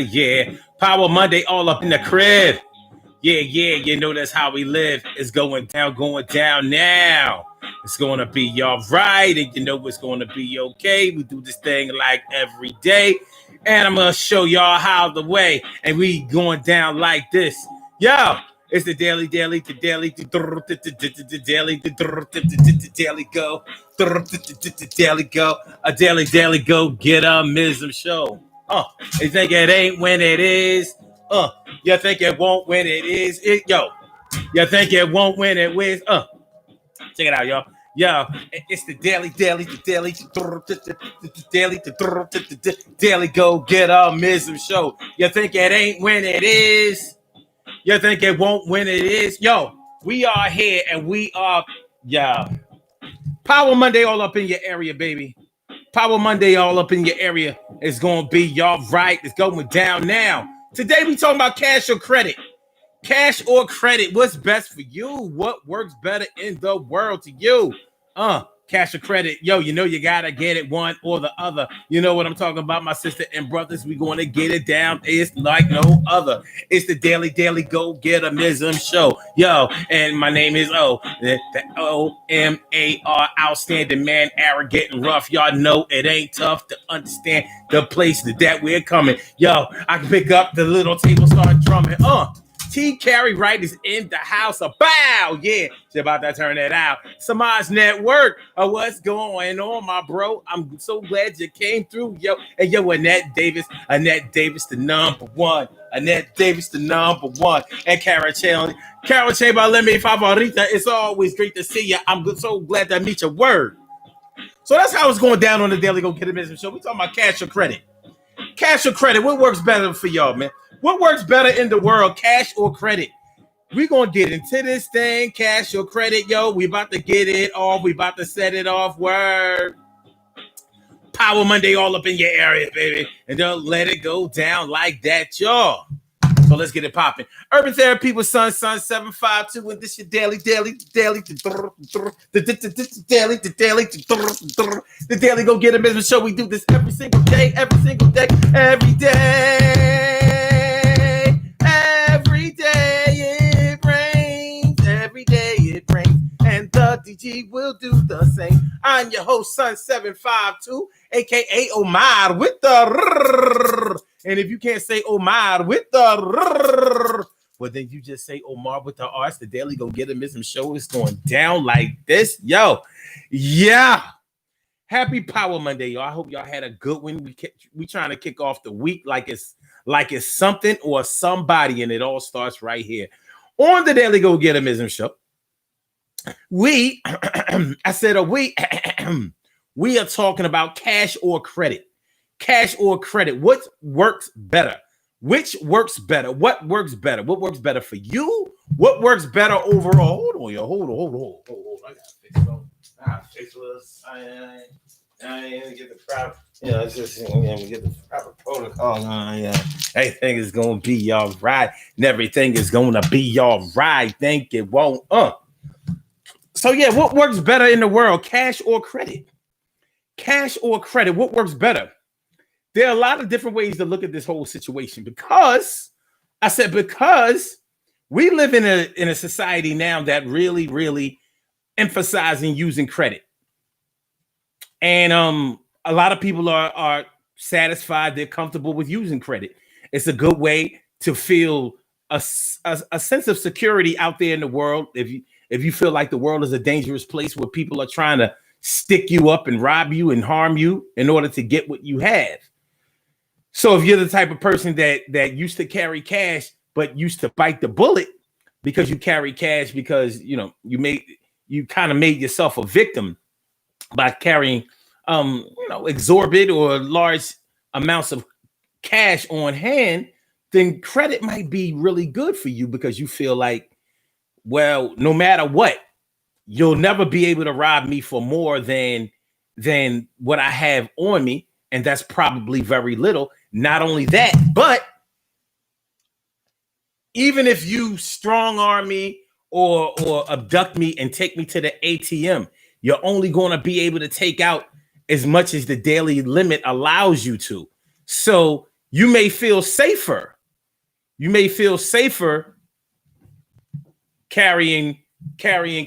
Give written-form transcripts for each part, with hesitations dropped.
Yeah. Power Monday all up in the crib. Yeah, you know that's how we live. It's going down now. It's gonna be all right, and you know it's gonna be okay. We do this thing like every day, and I'm gonna show y'all how the way, and we going down like this. Yo, it's the daily go, a daily go get a mism show. You think it ain't when it is? You think it won't when it is? You think it won't when it is? Check it out, y'all. Yo, it's the daily go get a mism show. You think it ain't when it is? You think it won't when it is? Yo, we are here and we are, yeah. Power Monday all up in your area, baby. Power Monday all up in your area. It's going to be y'all right. It's going down now. Today we talking about cash or credit. Cash or credit, what's best for you? What works better in the world to you? Cash or credit, yo, you know you gotta get it one or the other. You know what I'm talking about, my sister and brothers. We gonna get it down. It's like no other. It's the daily go get a mism show, yo. And my name is the OMAR, outstanding man, arrogant and rough. Y'all know it ain't tough to understand the place that we're coming. Yo, I can pick up the little table, start drumming. T. Carey Wright is in the house. A bow, yeah. She's about to turn that out. Samaj Network. What's going on, my bro? I'm so glad you came through, yo. And yo, Annette Davis, the number one. Annette Davis, the number one. And Carol Chamber, let me favorita. It's always great to see you. I'm so glad to meet your word. So that's how it's going down on the Daily Go Get a Business Show. We're talking about cash or credit. Cash or credit, what works better for y'all, man? What works better in the world, cash or credit? We're going to get into this thing, cash or credit, yo. We about to get it off. We about to set it off. Word. Power Monday all up in your area, baby. And don't let it go down like that, y'all. So let's get it popping. Urban Therapy with Sun 752, and this your daily, the daily go get a business show. We do this every single day, every day it rains, and the DG will do the same. I'm your host, Sun 752, aka Omar with the. And if you can't say Omar with the, well, then you just say Omar with the R. It's the daily go get a mism show. It's going down like this, yo. Yeah. Happy Power Monday, y'all. I hope y'all had a good one. We trying to kick off the week like it's something or somebody, and it all starts right here on the Daily Go Get a Mism Show. We are talking about cash or credit. Cash or credit. What works better? Which works better? What works better? What works better for you? What works better overall? Hold on. I gotta fix this. I ain't get the proper. It's just we get the proper protocol. Everything is gonna be all right, and everything is gonna be all right. Think it won't. So yeah, what works better in the world, cash or credit? Cash or credit? What works better? There are a lot of different ways to look at this whole situation because we live in a society now that really emphasizing using credit. And a lot of people are satisfied, they're comfortable with using credit. It's a good way to feel a sense of security out there in the world. If you feel like the world is a dangerous place where people are trying to stick you up and rob you and harm you in order to get what you have. So if you're the type of person that used to carry cash, but used to bite the bullet because you carry cash because, you kind of made yourself a victim by carrying, exorbitant or large amounts of cash on hand, then credit might be really good for you because you feel like, well, no matter what, you'll never be able to rob me for more than what I have on me. And that's probably very little. Not only that, but even if you strong arm me or abduct me and take me to the ATM, you're only going to be able to take out as much as the daily limit allows you to. So you may feel safer. You may feel safer carrying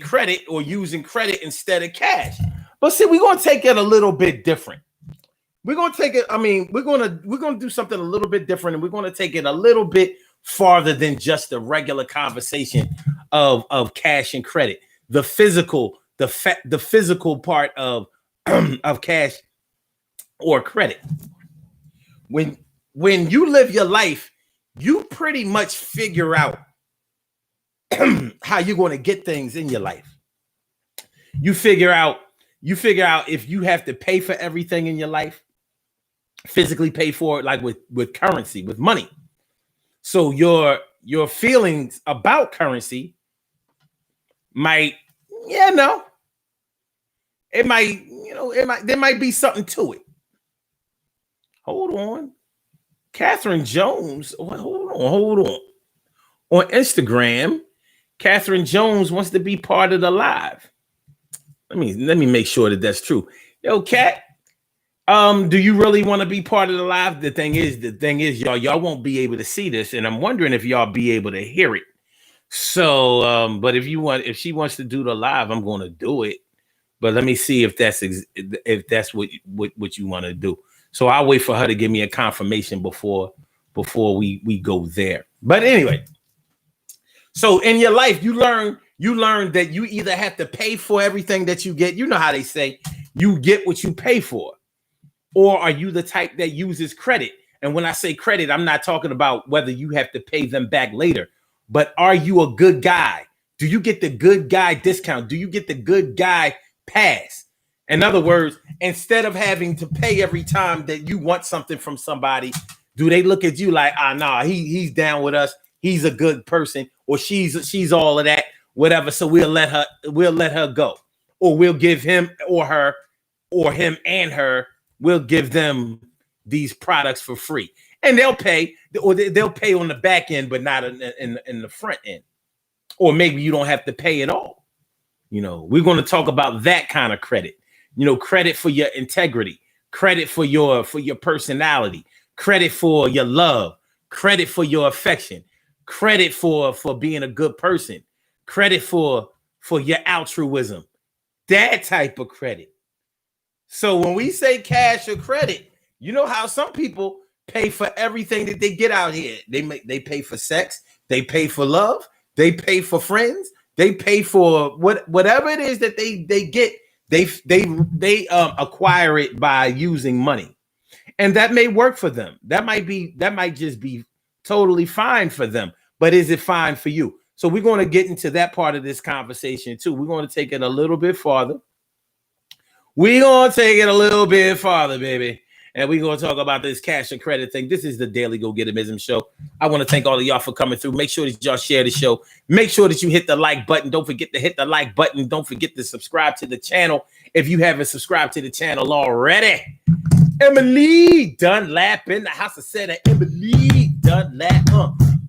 credit or using credit instead of cash. But see, we're gonna take it a little bit different. We're gonna take it. I mean, we're gonna do something a little bit different, and we're gonna take it a little bit farther than just the regular conversation of cash and credit. The physical, the physical part of of cash or credit. When you live your life, you pretty much figure out how you're going to get things in your life. You figure out if you have to pay for everything in your life, physically pay for it, like with currency, with money. So your feelings about currency might, there might be something to it. Hold on. Catherine Jones, hold on. On Instagram, Catherine Jones wants to be part of the live. Let me make sure that that's true. Yo, Cat, do you really want to be part of the live? The thing is, y'all won't be able to see this, and I'm wondering if y'all be able to hear it. So, but if she wants to do the live, I'm going to do it. But let me see if that's what you want to do. So I'll wait for her to give me a confirmation before we go there. But anyway, so in your life, you learn that you either have to pay for everything that you get. You know how they say you get what you pay for. Or are you the type that uses credit? And when I say credit, I'm not talking about whether you have to pay them back later, but are you a good guy? Do you get the good guy discount? Do you get the good guy pass? In other words, instead of having to pay every time that you want something from somebody, do they look at you like, he's down with us. He's a good person, or she's all of that, whatever. So we'll let her go, or we'll give him or her, or him and her, we'll give them these products for free, and they'll pay on the back end, but not in the front end, or maybe you don't have to pay at all. We're going to talk about that kind of credit. Credit for your integrity, credit for your personality, credit for your love, credit for your affection, credit for being a good person, credit for your altruism, that type of credit. So when we say cash or credit, you know how some people pay for everything that they get out here. They pay for sex, they pay for love, they pay for friends, they pay for whatever it is that they get. They acquire it by using money, and that may work for them. That might just be totally fine for them. But is it fine for you? So we're going to get into that part of this conversation too. We're going to take it a little bit farther. We're going to take it a little bit farther, baby. And we're going to talk about this cash and credit thing. This is the Daily Go Getimism Show. I want to thank all of y'all for coming through. Make sure that y'all share the show. Make sure that you hit the like button. Don't forget to hit the like button. Don't forget to subscribe to the channel if you haven't subscribed to the channel already. Emily Dunlap in the house. I said Emily Dunlap.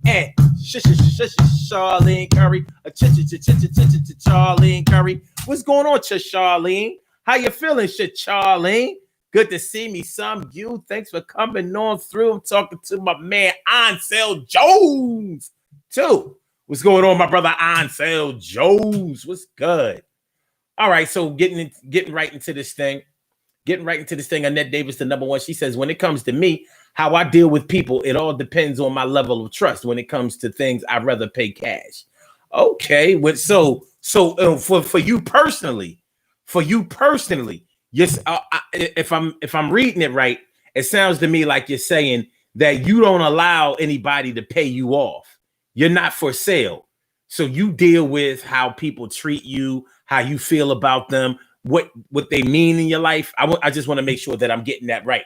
And Charlene Curry. Charlene Curry. What's going on, Charlene? How you feeling, Charlene? Good to see me, some you. Thanks for coming on through. I'm talking to my man Ansel Jones too. What's going on, my brother Ansel Jones? What's good? All right, so getting right into this thing. Annette Davis, the number one. She says, when it comes to me, how I deal with people, it all depends on my level of trust. When it comes to things, I'd rather pay cash. Okay, so for you personally. Yes, if I'm reading it right, it sounds to me like you're saying that you don't allow anybody to pay you off. You're not for sale. So you deal with how people treat you, how you feel about them, what they mean in your life. I just want to make sure that I'm getting that right.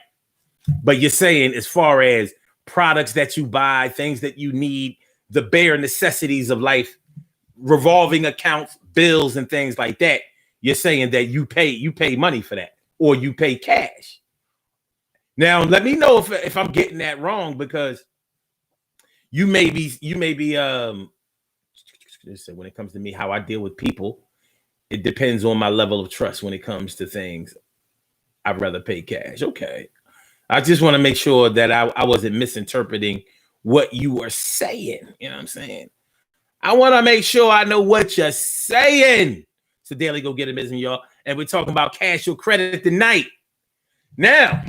But you're saying as far as products that you buy, things that you need, the bare necessities of life, revolving accounts, bills, and things like that. You're saying that you pay money for that, or you pay cash. Now, let me know if I'm getting that wrong, because you may be when it comes to me, how I deal with people, it depends on my level of trust. When it comes to things, I'd rather pay cash. Okay. I just want to make sure that I wasn't misinterpreting what you were saying. You know what I'm saying? I want to make sure I know what you're saying. So Daily Go Get It, y'all. And we're talking about cash or credit tonight. Now,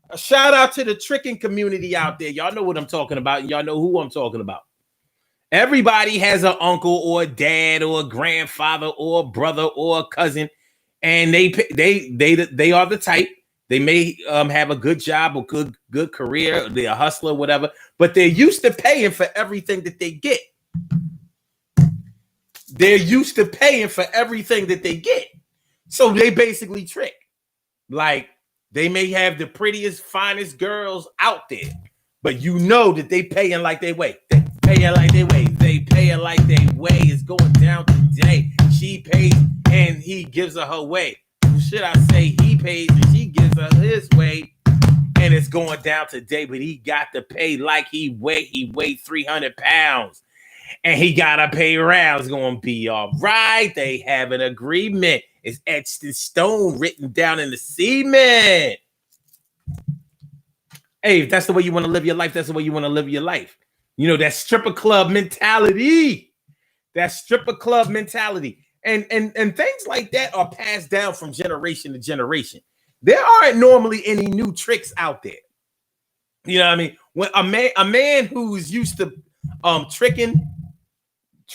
a shout out to the tricking community out there. Y'all know what I'm talking about. Y'all know who I'm talking about. Everybody has an uncle or a dad or a grandfather or a brother or a cousin, and they are the type. They may have a good job or good career. They're a hustler, whatever, but they're used to paying for everything that they get. They're used to paying for everything that they get. So they basically trick. Like, they may have the prettiest, finest girls out there, but you know that they paying like they weigh. They paying like they weigh. They paying like they weigh. It's going down today. She pays and he gives her way. Should I say he pays and she gives her his way, and it's going down today, but he got to pay like he weighed 300 pounds. And he gotta pay around. It's gonna be all right. They have an agreement. It's etched in stone, written down in the cement. Hey, if that's the way you want to live your life, that's the way you want to live your life. You know, that stripper club mentality. That stripper club mentality. And things like that are passed down from generation to generation. There aren't normally any new tricks out there. You know what I mean? When a man who's used to tricking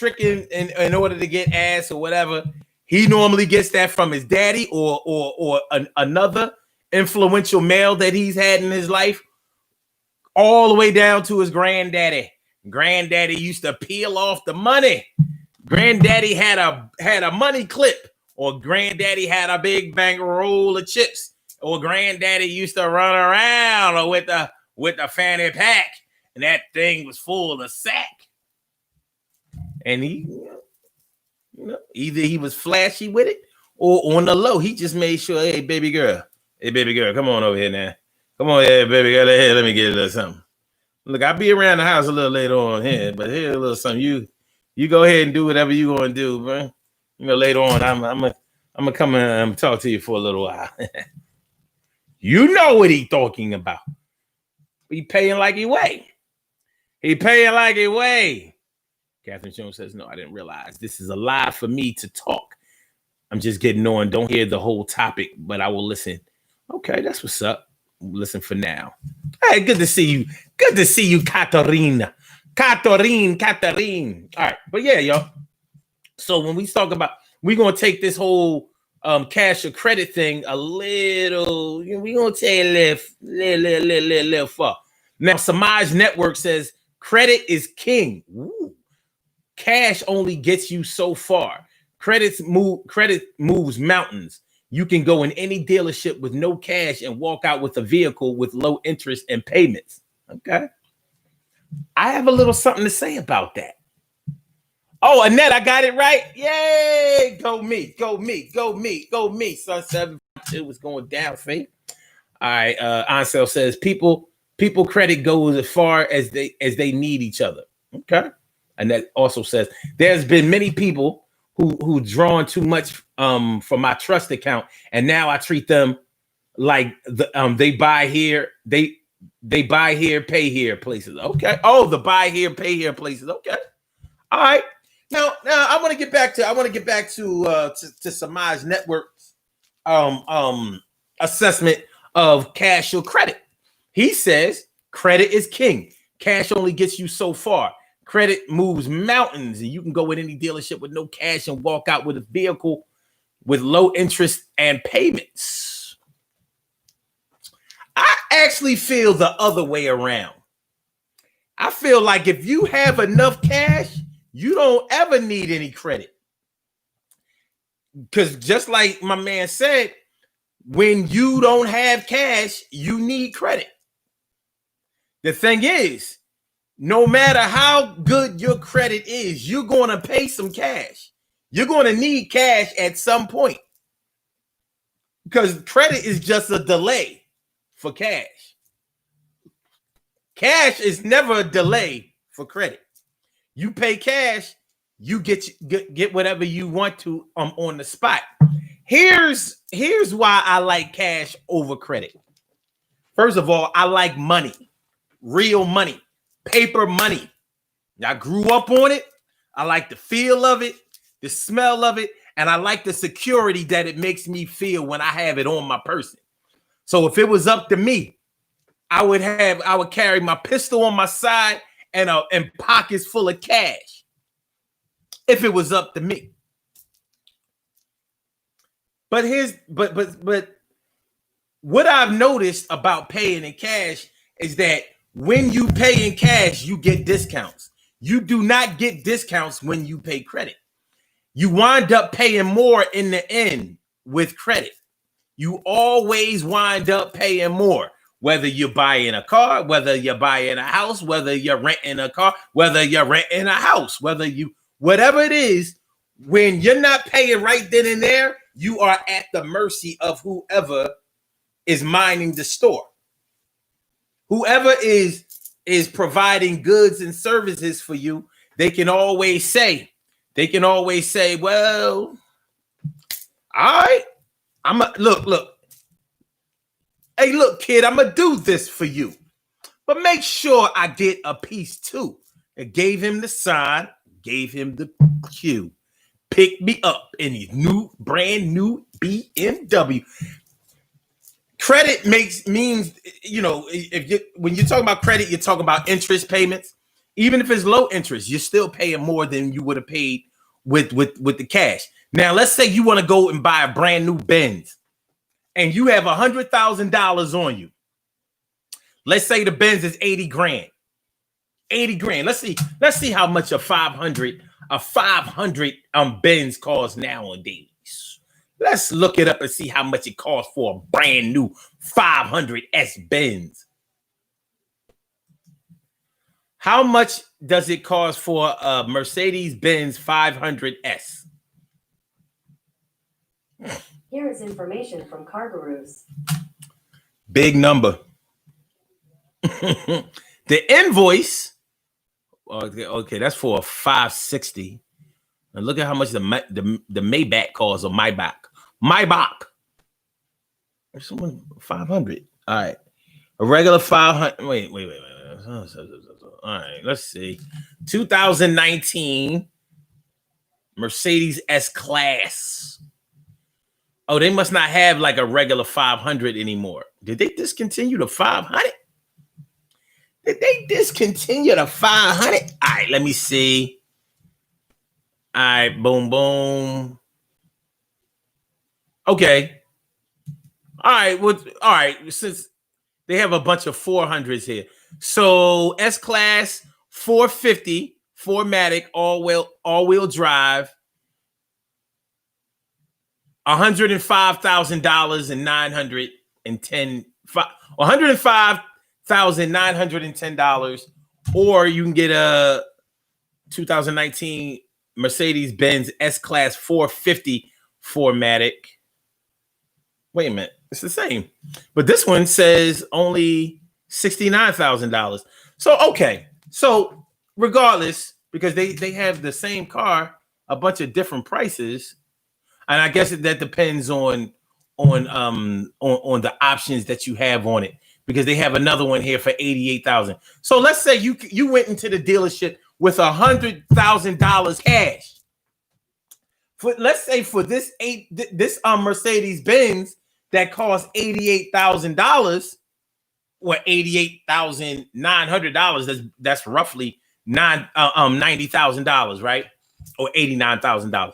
in order to get ass or whatever, he normally gets that from his daddy or another influential male that he's had in his life, all the way down to his granddaddy. Granddaddy used to peel off the money. Granddaddy had a money clip, or granddaddy had a big bang roll of chips, or granddaddy used to run around with the fanny pack, and that thing was full of sack. And he, you know, either he was flashy with it, or on the low, he just made sure, hey, baby girl, come on over here now. Come on here, baby girl, here, let me get a little something. Look, I'll be around the house a little later on here, but here's a little something. You go ahead and do whatever you want to do, bro. You know, later on, I'm gonna come and talk to you for a little while. You know what he talking about. He paying like he weigh. He paying like he weigh. Catherine Jones says, no, I didn't realize. This is a lie for me to talk. I'm just getting on. Don't hear the whole topic, but I will listen. Okay, that's what's up. Listen for now. Hey, good to see you. Good to see you, Katarina. Katarine. All right, but yeah, y'all. So when we talk about, we're going to take this whole cash or credit thing a little, we're going to take a little far. Now, Samaj Network says credit is king. Ooh. Cash only gets you so far. Credit moves mountains. You can go in any dealership with no cash and walk out with a vehicle with low interest and payments. Okay. I have a little something to say about that. Oh, Annette, I got it right. Yay. Go me. Son 7.2 was going down, Faith. All right. Ansel says people credit goes as far as they need each other. Okay. And that also says there's been many people who drawn too much from my trust account, and now I treat them like they buy here, they buy here, pay here places. Okay. Oh, the buy here, pay here places. Okay. All right. Now I want to get back to Samaj Network's assessment of cash or credit. He says credit is king. Cash only gets you so far. Credit moves mountains, and you can go in any dealership with no cash and walk out with a vehicle with low interest and payments. I actually feel the other way around. I feel like if you have enough cash, you don't ever need any credit. Because just like my man said, when you don't have cash, you need credit. The thing is, no matter how good your credit is, you're going to pay some cash. You're going to need cash at some point. Because credit is just a delay for cash. Cash is never a delay for credit. You pay cash, you get whatever you want to on the spot. Here's why I like cash over credit. First of all, I like money, real money, paper money. I grew up on it. I like the feel of it, the smell of it, and I like the security that it makes me feel when I have it on my person. So if it was up to me, I would carry my pistol on my side and pockets full of cash. If it was up to me. But what I've noticed about paying in cash is that when you pay in cash, you get discounts. You do not get discounts when you pay credit. You wind up paying more in the end with credit. You always wind up paying more, whether you're buying a car, whether you're buying a house, whether you're renting a car, whether you're renting a house, whatever it is, when you're not paying right then and there, you are at the mercy of whoever is minding the store. Whoever is providing goods and services for you, they can always say, well, all right, look. Hey, look, kid, I'm gonna do this for you, but make sure I get a piece too. It gave him the sign, gave him the cue. Pick me up in his brand new BMW. Credit means, when you're talking about credit, you're talking about interest payments. Even if it's low interest, you're still paying more than you would have paid with the cash. Now, let's say you want to go and buy a brand new Benz and you have $100,000 on you. Let's say the Benz is 80 grand. 80 grand. Let's see how much a 500 Benz costs nowadays. Let's look it up and see how much it costs for a brand new 500 S Benz. How much does it cost for a Mercedes-Benz 500S? Here is information from CarGurus. Big number. The invoice, okay, that's for a 560. And look at how much the Maybach costs, or Maybach. Someone 500. All right. A regular 500. Wait. All right, let's see. 2019 Mercedes S-Class. Oh, they must not have like a regular 500 anymore. Did they discontinue the 500? Did they discontinue the 500? All right, let me see. All right, boom. Okay. All right. Since they have a bunch of 400s here. So S-Class 450, 4MATIC, all-wheel drive, $105,000 and $105,910, or you can get a 2019 Mercedes-Benz S-Class 450 4MATIC. Wait a minute, it's the same, but this one says only $69,000. So okay, so regardless, because they have the same car, a bunch of different prices, and I guess that depends on the options that you have on it, because they have another one here for $88,000. So let's say you went into the dealership with $100,000 cash. Let's say for this Mercedes-Benz that costs $88,000, or $88,900. That's roughly $90,000, right? Or $89,000.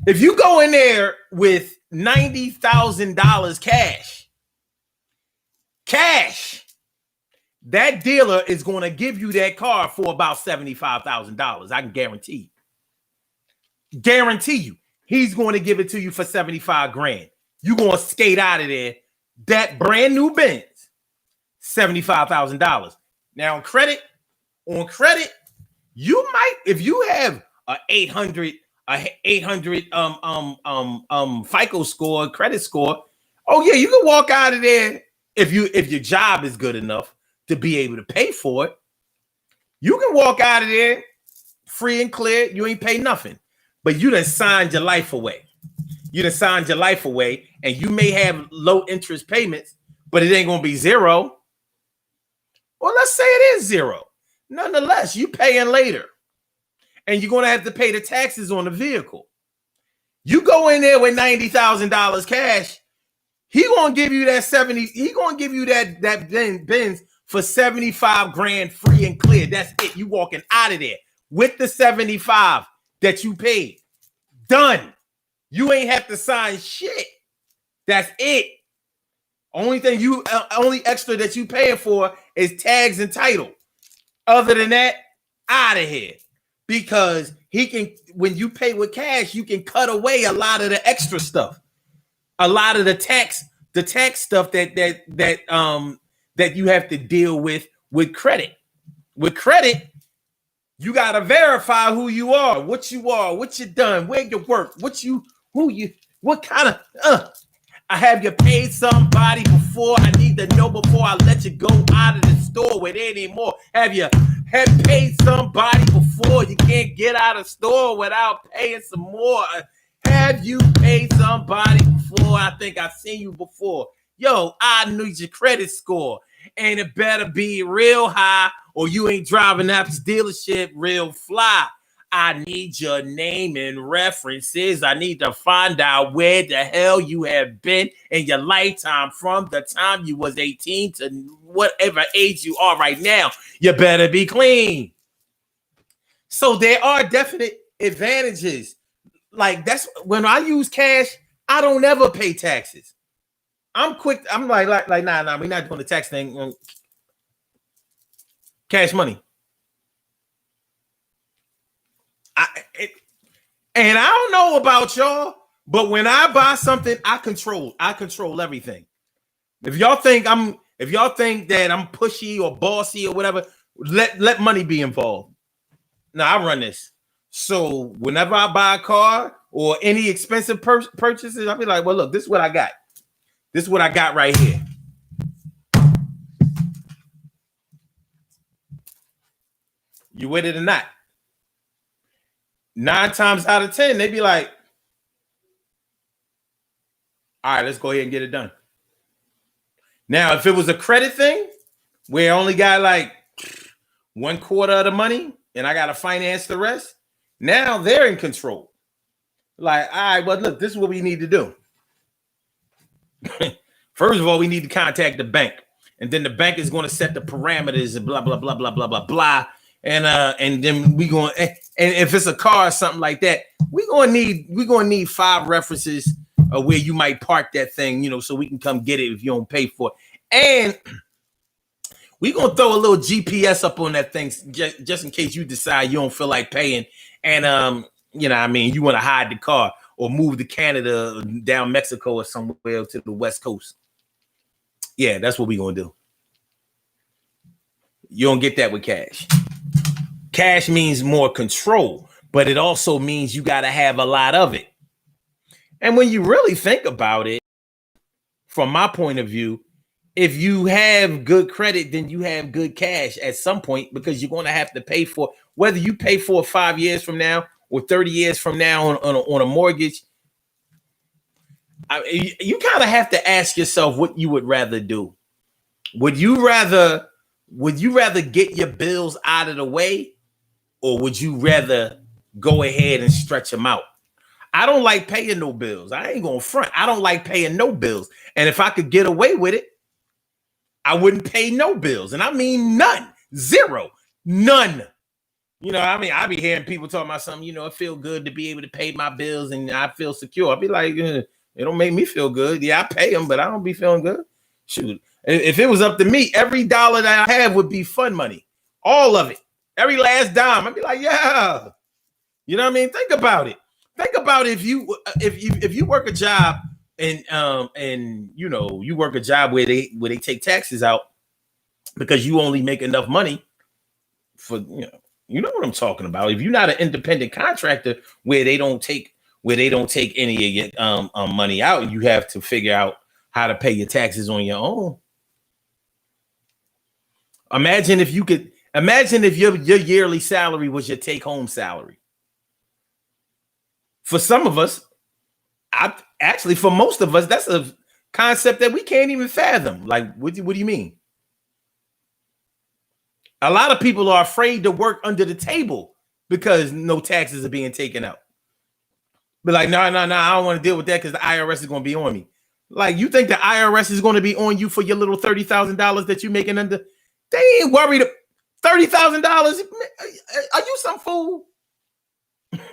If you go in there with $90,000 cash, that dealer is going to give you that car for about $75,000. I can guarantee you. He's going to give it to you for 75 grand. You're going to skate out of there. That brand new Benz, $75,000. Now on credit, you might, if you have a 800 FICO score, credit score, oh yeah, you can walk out of there if your job is good enough to be able to pay for it. You can walk out of there free and clear. You ain't pay nothing, but you done signed your life away. And you may have low interest payments, but it ain't gonna be zero. Well, let's say it is zero. Nonetheless, you paying later, and you're gonna have to pay the taxes on the vehicle. You go in there with $90,000 cash. He gonna give you that 70. He gonna give you that Benz for 75 grand free and clear. That's it. You walking out of there with the 75 that you paid. Done. You ain't have to sign shit. That's it. Only extra that you paying for is tags and title. Other than that, out of here. Because he can, when you pay with cash, you can cut away a lot of the extra stuff. A lot of the tax stuff that you have to deal with credit. With credit, you gotta verify who you are, what you done, where you work, what kind of have you paid somebody before? I need to know before I let you go out of the store with any more. Have paid somebody before? You can't get out of the store without paying some more. Have you paid somebody before? I think I've seen you before. Yo, I need your credit score. And it better be real high or you ain't driving out this dealership real fly. I need your name and references. I need to find out where the hell you have been in your lifetime from the time you was 18 to whatever age you are right now. You better be clean. So there are definite advantages. Like that's when I use cash, I don't ever pay taxes. I'm quick. I'm like, nah, we're not doing the tax thing. Cash money. And I don't know about y'all, but when I buy something, I control everything. If y'all think that I'm pushy or bossy or whatever, let money be involved. Now I run this. So whenever I buy a car or any expensive purchases, I'll be like, well, look, this is what I got. This is what I got right here. You with it or not? 9 times out of 10, they be like, all right, let's go ahead and get it done. Now, if it was a credit thing where I only got like 1/4 of the money and I got to finance the rest, now they're in control. Like, all right, well, look, this is what we need to do. First of all, we need to contact the bank. And then the bank is going to set the parameters and blah, blah, blah, blah, blah, blah, blah. And then we going, and if it's a car or something like that, we're gonna need 5 references of where you might park that thing, so we can come get it if you don't pay for it. And we're gonna throw a little GPS up on that thing just in case you decide you don't feel like paying. And you want to hide the car or move to Canada, down Mexico, or somewhere to the West Coast. Yeah, that's what we're gonna do. You don't get that with cash. Cash means more control, but it also means you got to have a lot of it. And when you really think about it, from my point of view, if you have good credit, then you have good cash at some point, because you're going to have to pay for, whether you pay for 5 years from now or 30 years from now on a mortgage. You kind of have to ask yourself what you would rather do. Would you rather get your bills out of the way? Or would you rather go ahead and stretch them out? I don't like paying no bills. I ain't gonna front. I don't like paying no bills. And if I could get away with it, I wouldn't pay no bills. And I mean none. Zero. None. I be hearing people talking about something, it feel good to be able to pay my bills and I feel secure. I'll be like, it don't make me feel good. Yeah, I pay them, but I don't be feeling good. Shoot. If it was up to me, every dollar that I have would be fun money. All of it. Every last dime. I'd be like, yeah. You know what I mean? Think about it. Think about if you work a job and you work a job where they take taxes out because you only make enough money for you know what I'm talking about. If you're not an independent contractor where they don't take any of your money out, you have to figure out how to pay your taxes on your own. Imagine if your yearly salary was your take-home salary. For some of us, for most of us, that's a concept that we can't even fathom. Like, what do you mean? A lot of people are afraid to work under the table because no taxes are being taken out. But like, no, I don't want to deal with that because the IRS is going to be on me. Like, you think the IRS is going to be on you for your little $30,000 that you're making under? They ain't worried. $30,000? Are you some fool?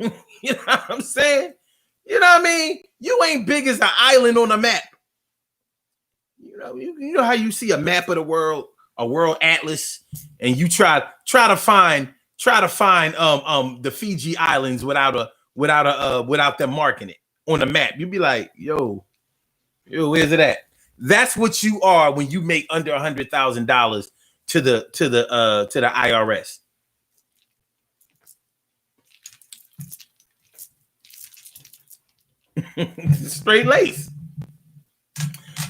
You know what I'm saying? You know what I mean? You ain't big as an island on a map. You know how you see a map of the world, a world atlas, and you try to find the Fiji Islands without them marking it on the map. You'd be like, yo, where's it at? That's what you are when you make under $100,000 to the IRS. Straight lace.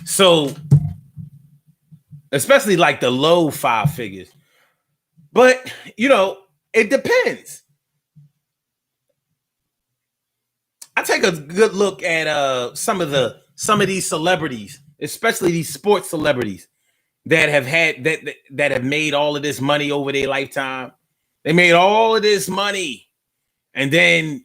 So, especially like the low 5 figures. But, it depends. I take a good look at some of these celebrities, especially these sports celebrities that have made all of this money over their lifetime. They made all of this money, and then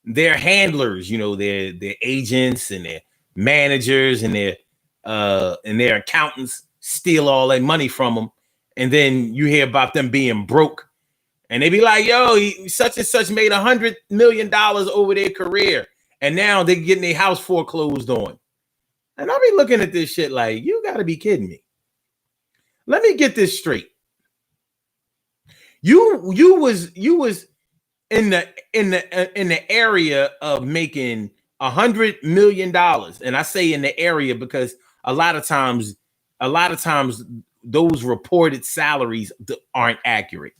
their handlers, their agents and their managers and their accountants steal all that money from them, and then you hear about them being broke. And they be like, yo, such and such made $100 million over their career. And now they're getting their house foreclosed on. And I'll be looking at this shit like, you got to be kidding me. Let me get this straight. You was in the area of making $100 million. And I say in the area because a lot of times those reported salaries aren't accurate.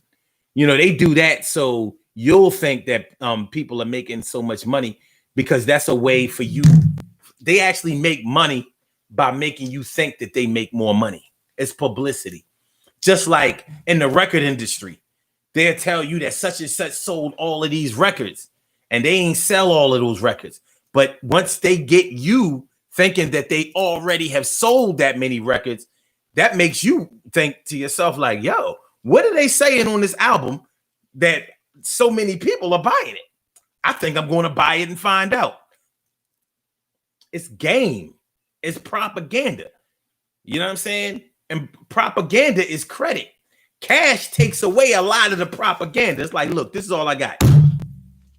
They do that so you'll think that people are making so much money because that's a way for you. They actually make money by making you think that they make more money. It's publicity. Just like in the record industry, they'll tell you that such and such sold all of these records and they ain't sell all of those records. But once they get you thinking that they already have sold that many records, that makes you think to yourself like, yo, what are they saying on this album that so many people are buying it? I think I'm going to buy it and find out. It's game. It's propaganda. You know what I'm saying? And propaganda is credit. Cash takes away a lot of the propaganda. It's like, look, this is all I got.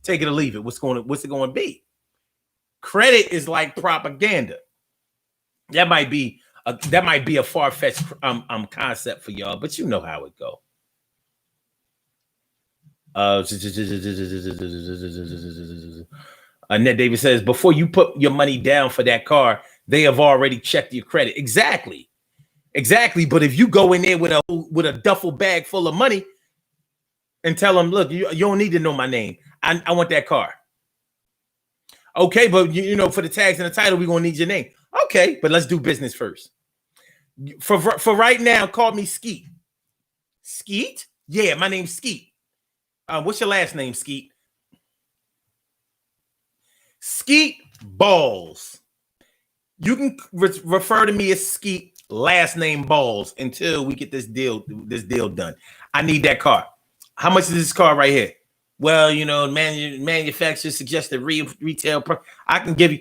Take it or leave it. What's it going to be? Credit is like propaganda. That might be a far-fetched concept for y'all, but you know how it go. Ned Davis says, before you put your money down for that car, they have already checked your credit. Exactly. But if you go in there with a duffel bag full of money and tell them, look, you don't need to know my name. I want that car. Okay, but for the tags and the title, we're gonna need your name. Okay, but let's do business first. For right now, call me Skeet. Skeet? Yeah, my name's Skeet. What's your last name, Skeet? Skeet Balls. You can refer to me as Skeet, last name Balls, until we get this deal done. I need that car. How much is this car right here? Well, manufacturer suggested retail. I can give you.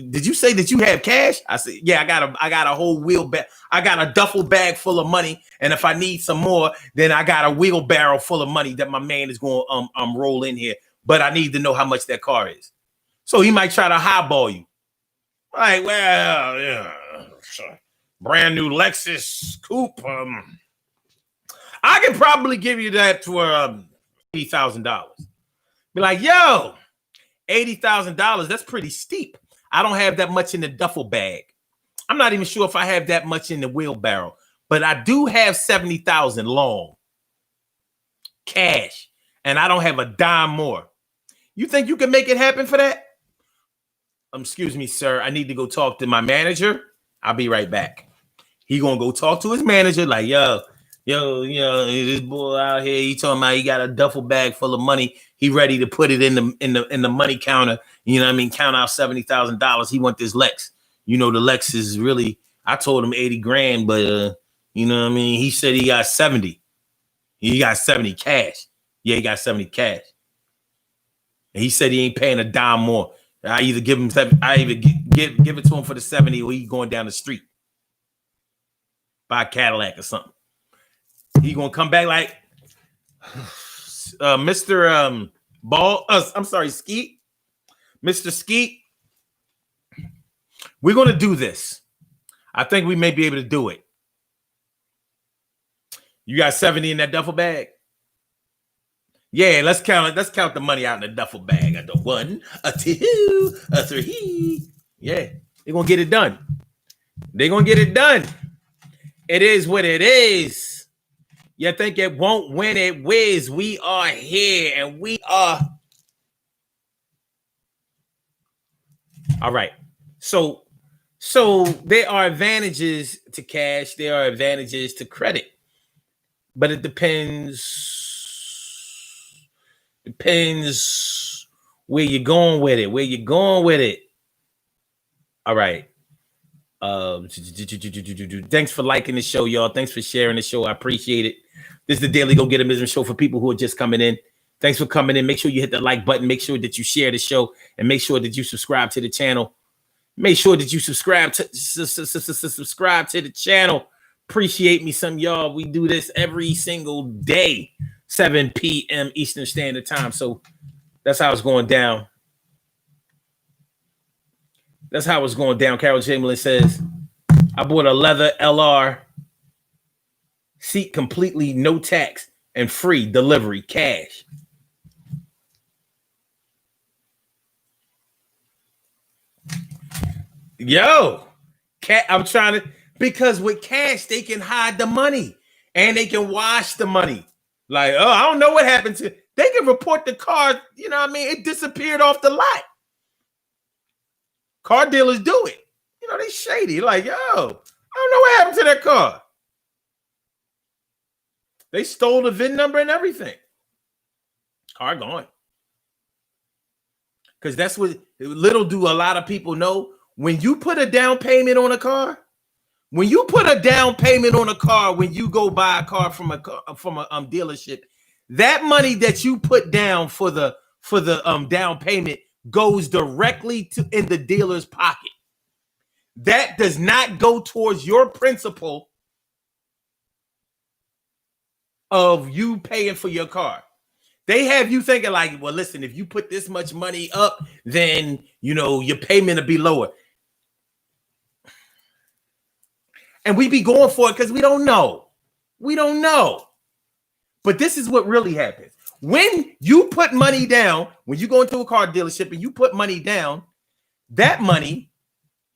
Did you say that you have cash? I said, yeah, I got a whole wheelbarrow. I got a duffel bag full of money, and if I need some more, then I got a wheelbarrow full of money that my man is going to roll in here. But I need to know how much that car is. So he might try to highball you. Like, well, yeah, brand new Lexus coupe. I can probably give you that for $80,000. Be like, yo, $80,000. That's pretty steep. I don't have that much in the duffel bag. I'm not even sure if I have that much in the wheelbarrow, but I do have $70,000 long cash, and I don't have a dime more. You think you can make it happen for that? Excuse me, sir. I need to go talk to my manager. I'll be right back. He gonna go talk to his manager, like, yo, this boy out here, he talking about he got a duffel bag full of money. He ready to put it in the money counter. You know what I mean? Count out $70,000. He want this Lex. you know, the Lexus is really, I told him 80 grand, but you know what I mean? He said he got 70. He got 70 cash. Yeah, he got 70 cash. And he said he ain't paying a dime more. I either give him give it to him for the 70 or he going down the street. Buy a Cadillac or something. He gonna come back like Mr. Ball. I'm sorry, Skeet. Mr. Skeet. We're gonna do this. I think we may be able to do it. You got 70 in that duffel bag? Yeah, let's count it. Let's count the money out in the duffel bag. At the 1, a 2, a 3. Yeah, they're gonna get it done. They're gonna get it done. It is what it is. You think it won't win it whiz. We are here and we are. All right. So there are advantages to cash. There are advantages to credit. But it depends where you're going with it. Where you're going with it. All right. Thanks for liking the show, y'all. Thanks for sharing the show. I appreciate it. This is the Daily Go Get Wisdom show for people who are just coming in. Thanks for coming in. Make sure you hit the like button. Make sure that you share the show and make sure that you subscribe to the channel. Make sure that you subscribe to the channel. Appreciate me some y'all. We do this every single day, 7 p.m. Eastern Standard Time. So that's how it's going down. That's how it's going down. Carol Chamberlain says, I bought a leather LR seat completely, no tax and free delivery, cash. Yo, I'm trying to, because with cash, they can hide the money and they can wash the money. Like, oh, I don't know what happened to it. They can report the car, you know what I mean? It disappeared off the lot. Car dealers do it. You know, they shady. Like, yo, I don't know what happened to that car. They stole the VIN number and everything. Car gone. Because that's what, little do a lot of people know. When you put a down payment on a car, when you go buy a car from a dealership, that money that you put down for the down payment goes directly in the dealer's pocket. That does not go towards your principal of you paying for your car. They have you thinking like, well, listen, if you put this much money up, then, you know, your payment will be lower. And we be going for it because we don't know. We don't know. But this is what really happens. When you put money down, when you go into a car dealership and you put money down, that money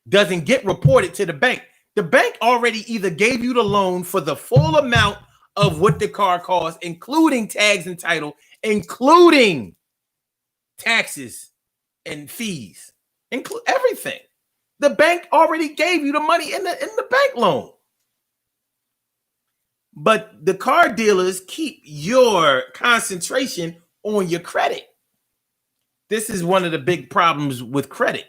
doesn't get reported to the bank. The bank already either gave you the loan for the full amount of what the car costs, including tags and title, including taxes and fees, include everything. The bank already gave you the money in the bank loan. But the car dealers keep your concentration on your credit. This is one of the big problems with credit.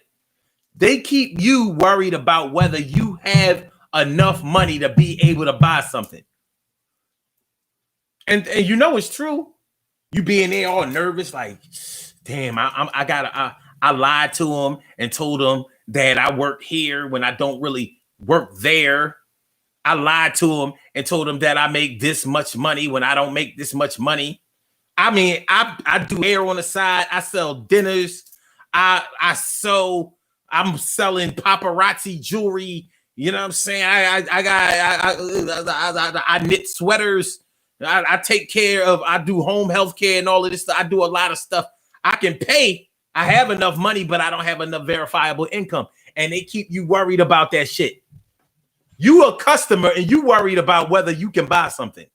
They keep you worried about whether you have enough money to be able to buy something. And you know it's true. You being there all nervous, like, damn, I lied to him and told him that I work here when I don't really work there. I lied to him and told him that I make this much money when I don't make this much money. I mean, I do hair on the side. I sell dinners. I'm selling paparazzi jewelry. You know what I'm saying? I knit sweaters. I take care of, I do home health care and all of this stuff. I do a lot of stuff. I can pay. I have enough money, but I don't have enough verifiable income. And they keep you worried about that shit. You a customer and you worried about whether you can buy something.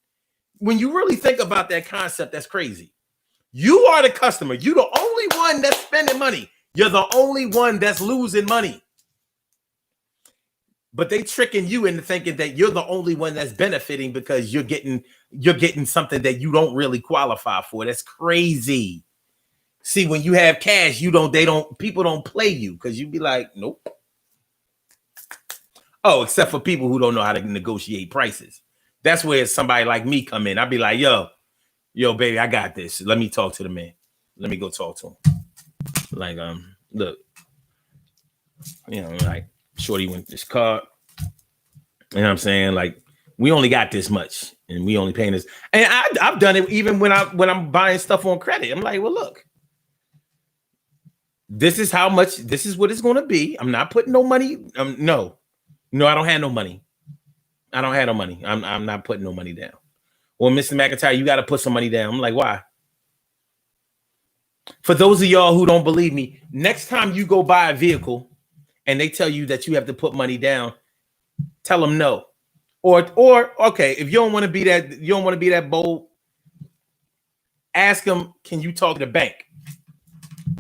When you really think about that concept, that's crazy. You are the customer. You're the only one that's spending money. You're the only one that's losing money. But they tricking you into thinking that you're the only one that's benefiting because you're getting something that you don't really qualify for. That's crazy. See, when you have cash, people don't play you because you be like, nope. Oh, except for people who don't know how to negotiate prices. That's where somebody like me come in. I'd be like, yo, baby, I got this. Let me talk to the man. Let me go talk to him. Like, look, like, shorty went this car. You know what I'm saying? Like, we only got this much, and we only paying this. And I've done it even when I'm buying stuff on credit. I'm like, well, look, this is how much. This is what it's going to be. I'm not putting no money. No, I don't have no money. I don't have no money. I'm not putting no money down. Well, Mr. McIntyre, you got to put some money down. I'm like, why? For those of y'all who don't believe me, next time you go buy a vehicle and they tell you that you have to put money down, tell them no. Or okay, if you don't want to be that bold, ask them, can you talk to the bank?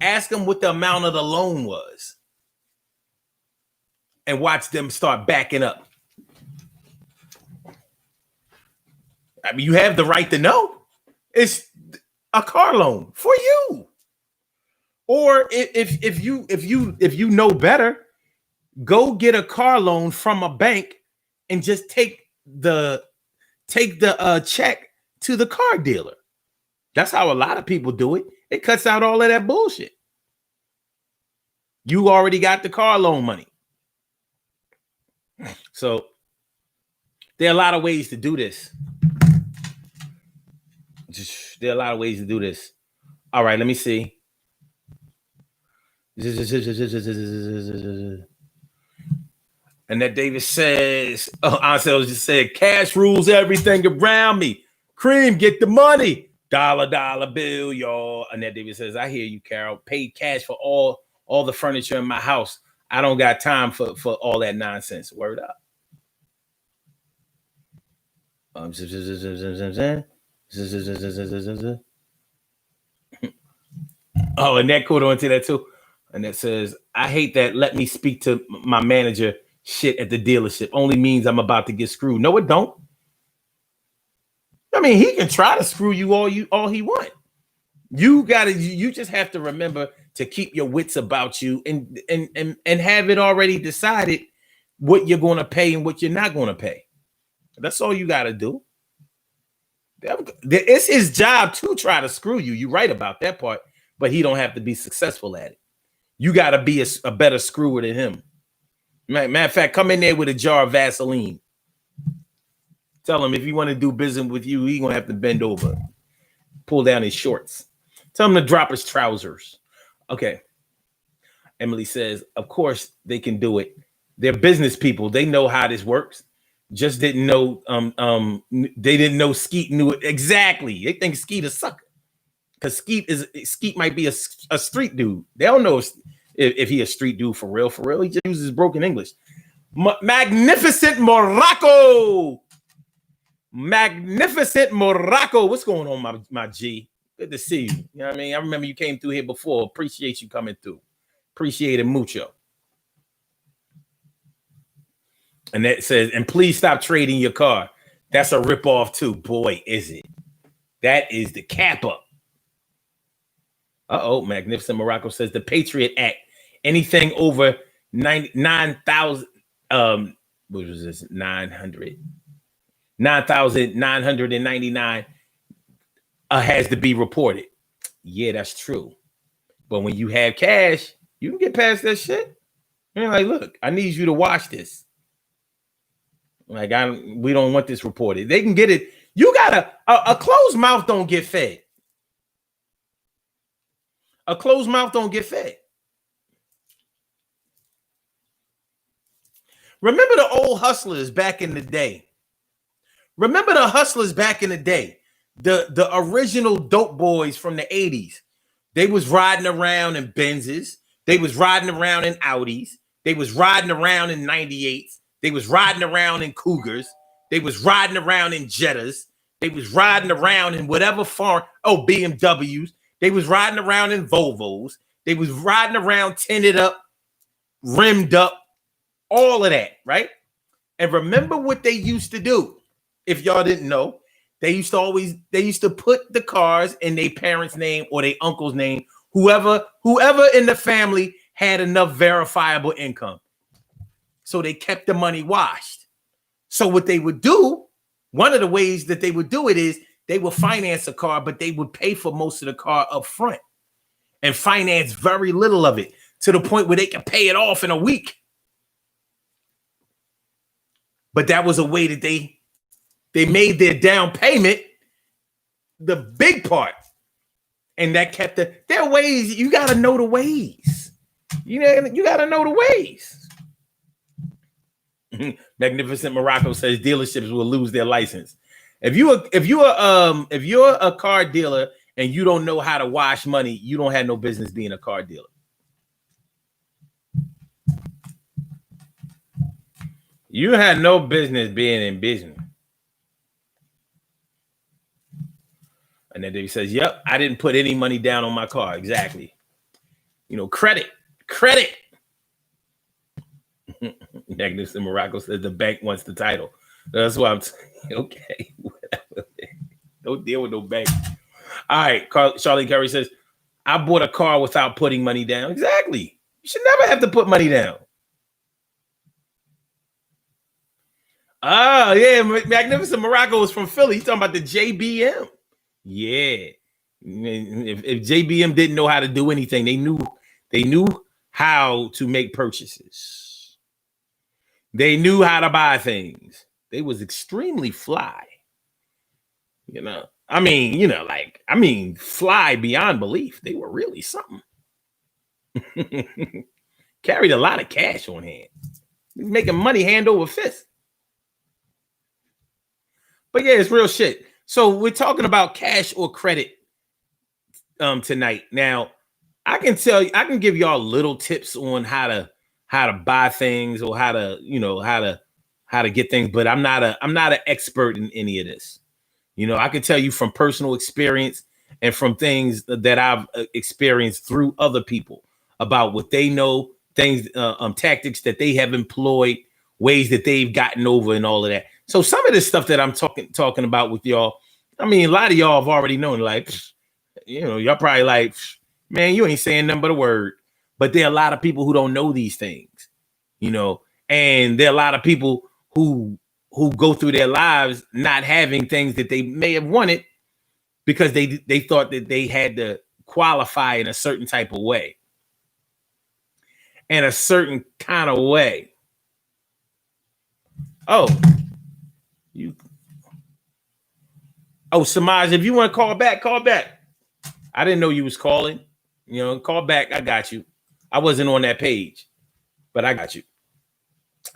Ask them what the amount of the loan was and watch them start backing up. I mean, you have the right to know. It's a car loan for you. Or if you know better, go get a car loan from a bank and just take the check to the car dealer. That's how a lot of people do it. It cuts out all of that bullshit. You already got the car loan money. So there are a lot of ways to do this. There are a lot of ways to do this. All right, let me see. Annette Davis says, Ansel just said, cash rules everything around me. Cream, get the money. Dollar bill, y'all. Annette Davis says, I hear you, Carol. Paid cash for all the furniture in my house. I don't got time for all that nonsense. Word up. Oh, and that caught on to that too. And that says, I hate that let me speak to my manager shit at the dealership. Only means I'm about to get screwed. No, it don't. I mean, he can try to screw you all he want. You just have to remember to keep your wits about you and have it already decided what you're going to pay and what you're not going to pay. That's all you got to do. It's his job to try to screw you. You're right about that part, but he don't have to be successful at it. You got to be a better screwer than him. Matter of fact, come in there with a jar of Vaseline. Tell him if he want to do business with you, he going to have to bend over, pull down his shorts. Tell him to drop his trousers. Okay. Emily says, of course they can do it. They're business people. They know how this works. Just didn't know. They didn't know Skeet knew it exactly. They think Skeet a sucker because Skeet might be a street dude. They don't know if he a street dude for real. He just uses broken English. Magnificent Morocco. What's going on, my G? Good to see you. You know what I mean? I remember you came through here before. Appreciate you coming through. Appreciate it mucho. And that says, and please stop trading your car. That's a ripoff too. Boy, is it. That is the cap up. Magnificent Morocco says the Patriot Act. Anything over 9,000, what was this? 9,999 has to be reported. Yeah, that's true. But when you have cash, you can get past that shit. You're like, look, I need you to watch this. Like, we don't want this reported. They can get it. You gotta, a closed mouth don't get fed. A closed mouth don't get fed. Remember the old hustlers back in the day. Remember the hustlers back in the day. The original dope boys from the 80s. They was riding around in Benzes. They was riding around in Audis. They was riding around in 98s. They was riding around in Cougars. They was riding around in Jettas. They was riding around in whatever BMWs. They was riding around in Volvos. They was riding around tinted up, rimmed up, all of that, right? And remember what they used to do. If y'all didn't know, they used to put the cars in their parents' name or their uncle's name, whoever in the family had enough verifiable income. So they kept the money washed. So what they would do, one of the ways that they would do it is they would finance a car, but they would pay for most of the car up front and finance very little of it to the point where they can pay it off in a week. But that was a way that they made their down payment the big part. And that kept their ways. You got to know the ways. You got to know the ways. Magnificent Morocco says dealerships will lose their license. If you're a car dealer and you don't know how to wash money, you don't have no business being a car dealer. You had no business being in business. And then he says, yep, I didn't put any money down on my car. Exactly. Credit. Magnificent Morocco says the bank wants the title. That's why I'm saying, okay, whatever. Don't deal with no bank. All right, Charlie Curry says, I bought a car without putting money down. Exactly. You should never have to put money down. Oh, yeah, Magnificent Morocco is from Philly. He's talking about the JBM. Yeah. If JBM didn't know how to do anything, they knew how to make purchases. They knew how to buy things. They was extremely fly. Fly beyond belief. They were really something. Carried a lot of cash on hand. Making money hand over fist. But yeah, it's real shit. So we're talking about cash or credit tonight. Now, I can give y'all little tips on how to buy things or how to get things, but I'm not an expert in any of this. I can tell you from personal experience and from things that I've experienced through other people about what they know, things, tactics that they have employed, ways that they've gotten over and all of that. So some of this stuff that I'm talking about with y'all, a lot of y'all have already known, like, y'all probably like, man, you ain't saying nothing but a word. But there are a lot of people who don't know these things, and there are a lot of people who go through their lives not having things that they may have wanted because they thought that they had to qualify in a certain type of way, in a certain kind of way. Samaj, if you want to call back, call back. I didn't know you was calling. Call back. I got you. I wasn't on that page, but I got you.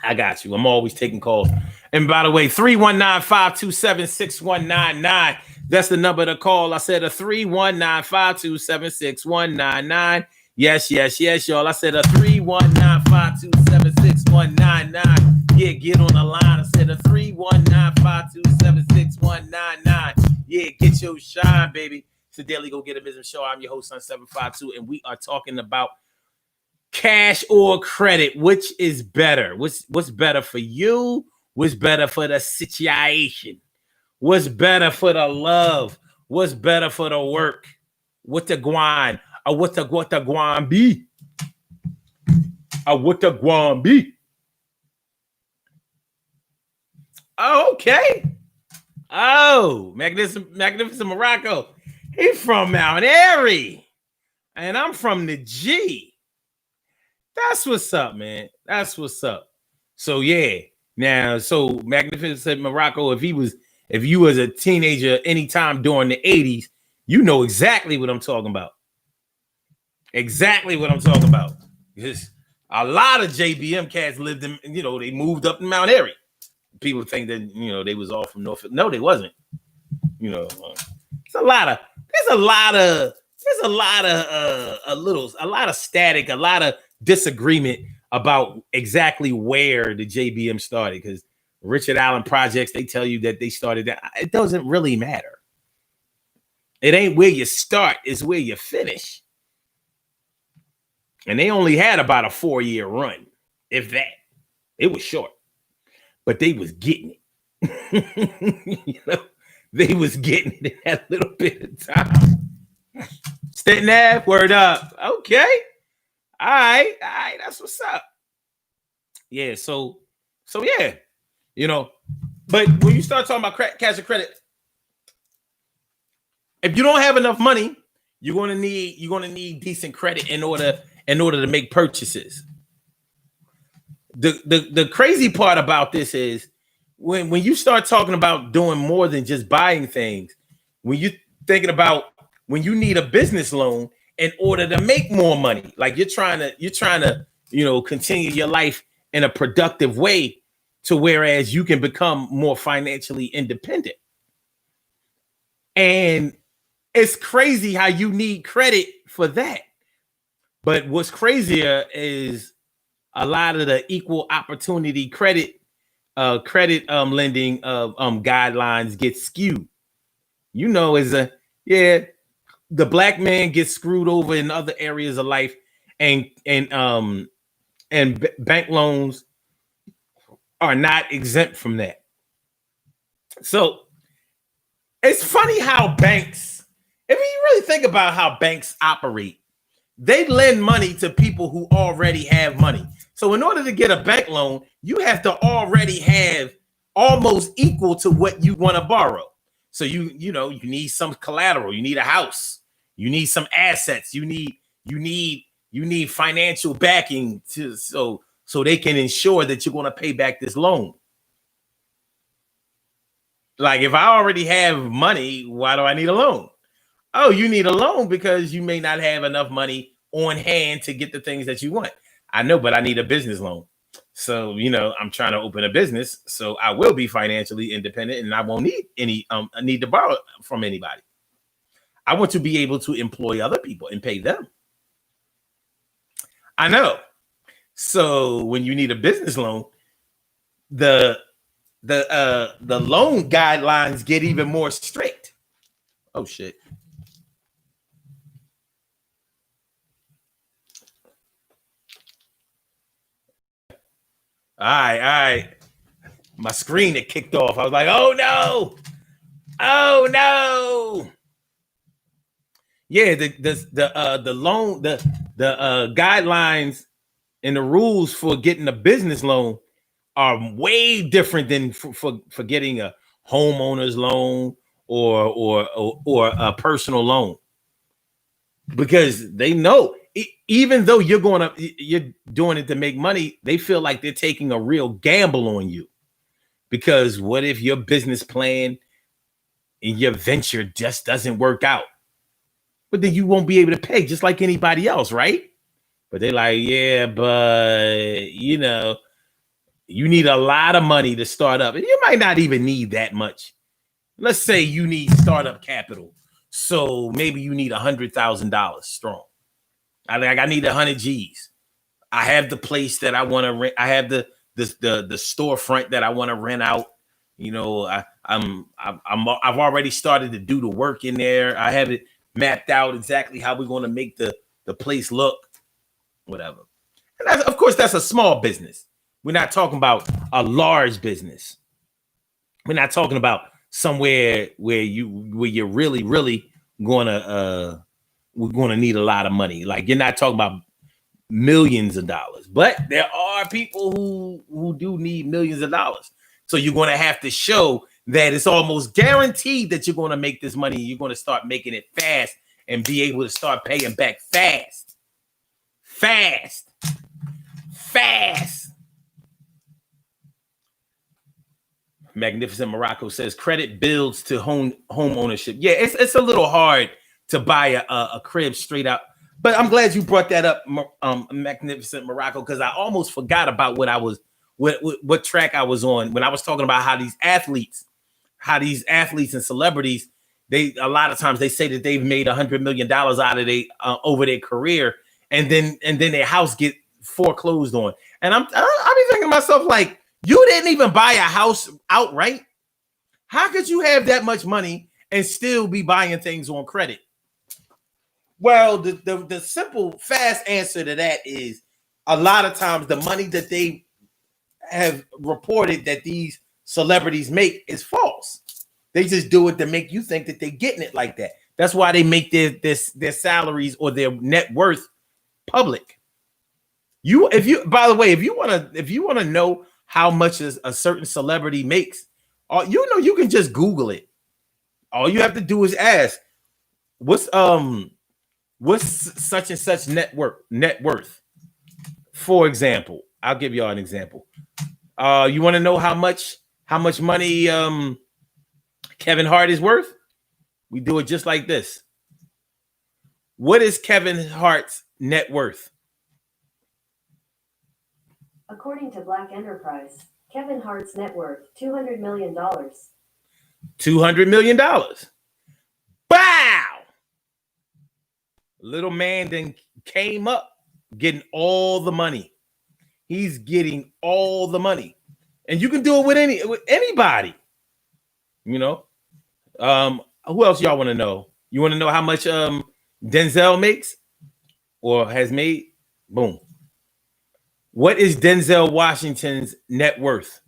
I'm always taking calls. And by the way, 319-527-6199. That's the number to call. I said a 319-527-6199. Yes, y'all. I said a 319-527-6199. Yeah, get on the line. I said a 319-527-6199. Yeah, get your shine, baby. It's the Daily Go Get a Business Show. I'm your host, Sun 752, and we are talking about cash or credit. Which is better? What's better for you? What's better for the situation? What's better for the love? What's better for the work? What the guan? Or what the guan be? Or what the guan be? Oh, okay. Oh, Magnificent Morocco. He's from Mount Airy. And I'm from the G. That's what's up, man. That's what's up. So yeah. Now, so Magnificent Morocco, if you was a teenager anytime during the 80s, you know exactly what I'm talking about. Exactly what I'm talking about. Because a lot of JBM cats lived in, they moved up in Mount Airy. People think that, they was all from Norfolk. No, they wasn't. There's a lot of static, a lot of disagreement about exactly where the JBM started. Because Richard Allen Projects, they tell you that they started that. It doesn't really matter. It ain't where you start, it's where you finish. And they only had about a 4-year run, if that. It was short. But they was getting it. They was getting it in that little bit of time. Stanton Ave, word up. Okay. All right. That's what's up. Yeah, so yeah, you know. But when you start talking about cash and credit, if you don't have enough money, you're gonna need decent credit in order to make purchases. The crazy part about this is when you start talking about doing more than just buying things, when you thinking about when you need a business loan in order to make more money, like you're trying to continue your life in a productive way to whereas you can become more financially independent. And it's crazy how you need credit for that. But what's crazier is a lot of the equal opportunity credit lending guidelines get skewed. Is the black man gets screwed over in other areas of life, and bank loans are not exempt from that. So it's funny how banks, if you really think about how banks operate, they lend money to people who already have money. So in order to get a bank loan, you have to already have almost equal to what you want to borrow. So you need some collateral, you need a house, you need some assets, you need financial backing so they can ensure that you're going to pay back this loan. Like if I already have money, why do I need a loan? Oh, you need a loan because you may not have enough money on hand to get the things that you want. I know, but I need a business loan. So, I'm trying to open a business, so I will be financially independent and I won't need any need to borrow from anybody. I want to be able to employ other people and pay them. I know. So when you need a business loan, the loan guidelines get even more strict. Oh shit. All right. My screen had kicked off. I was like, oh no. Yeah, the loan, the guidelines and the rules for getting a business loan are way different than for getting a homeowner's loan or a personal loan, because they know even though you're doing it to make money, they feel like they're taking a real gamble on you. Because what if your business plan and your venture just doesn't work out? But then you won't be able to pay just like anybody else, right? But they're like, yeah, but you need a lot of money to start up. And you might not even need that much. Let's say you need startup capital. So maybe you need $100,000 strong. I need 100 G's. I have the place that I want to rent. I have the storefront that I want to rent out. I've already started to do the work in there. I have it mapped out exactly how we're going to make the place look, whatever. And of course, that's a small business. We're not talking about a large business. We're not talking about somewhere where you're really, really we're gonna need a lot of money. Like you're not talking about millions of dollars, but there are people who do need millions of dollars. So you're going to have to show that it's almost guaranteed that you're going to make this money. You're going to start making it fast and be able to start paying back fast. Magnificent Morocco says credit builds to home ownership. Yeah, it's a little hard to buy a crib straight up. But I'm glad you brought that up, Magnificent Morocco, because I almost forgot about what track I was on when I was talking about how these athletes and celebrities, a lot of times they say that they've made $100 million out of over their career, and then their house get foreclosed on. And I'm thinking to myself, like, you didn't even buy a house outright. How could you have that much money and still be buying things on credit? Well, the simple, fast answer to that is a lot of times the money that they have reported that these celebrities make is false. They just do it to make you think that they're getting it like that. That's why they make their salaries or their net worth public. By the way, if you want to know how much a certain celebrity makes, you can just Google it. All you have to do is ask, what's such and such net worth. For example, I'll give y'all an example. You want to know how much money Kevin Hart is worth? We do it just like this. What is Kevin Hart's net worth? According to Black Enterprise, Kevin Hart's net worth $200 million. $200 million. Bow! Little man then came up getting all the money. He's getting all the money. And you can do it with anybody. You know? Who else y'all want to know? You want to know how much Denzel makes or has made? Boom. What is Denzel Washington's net worth?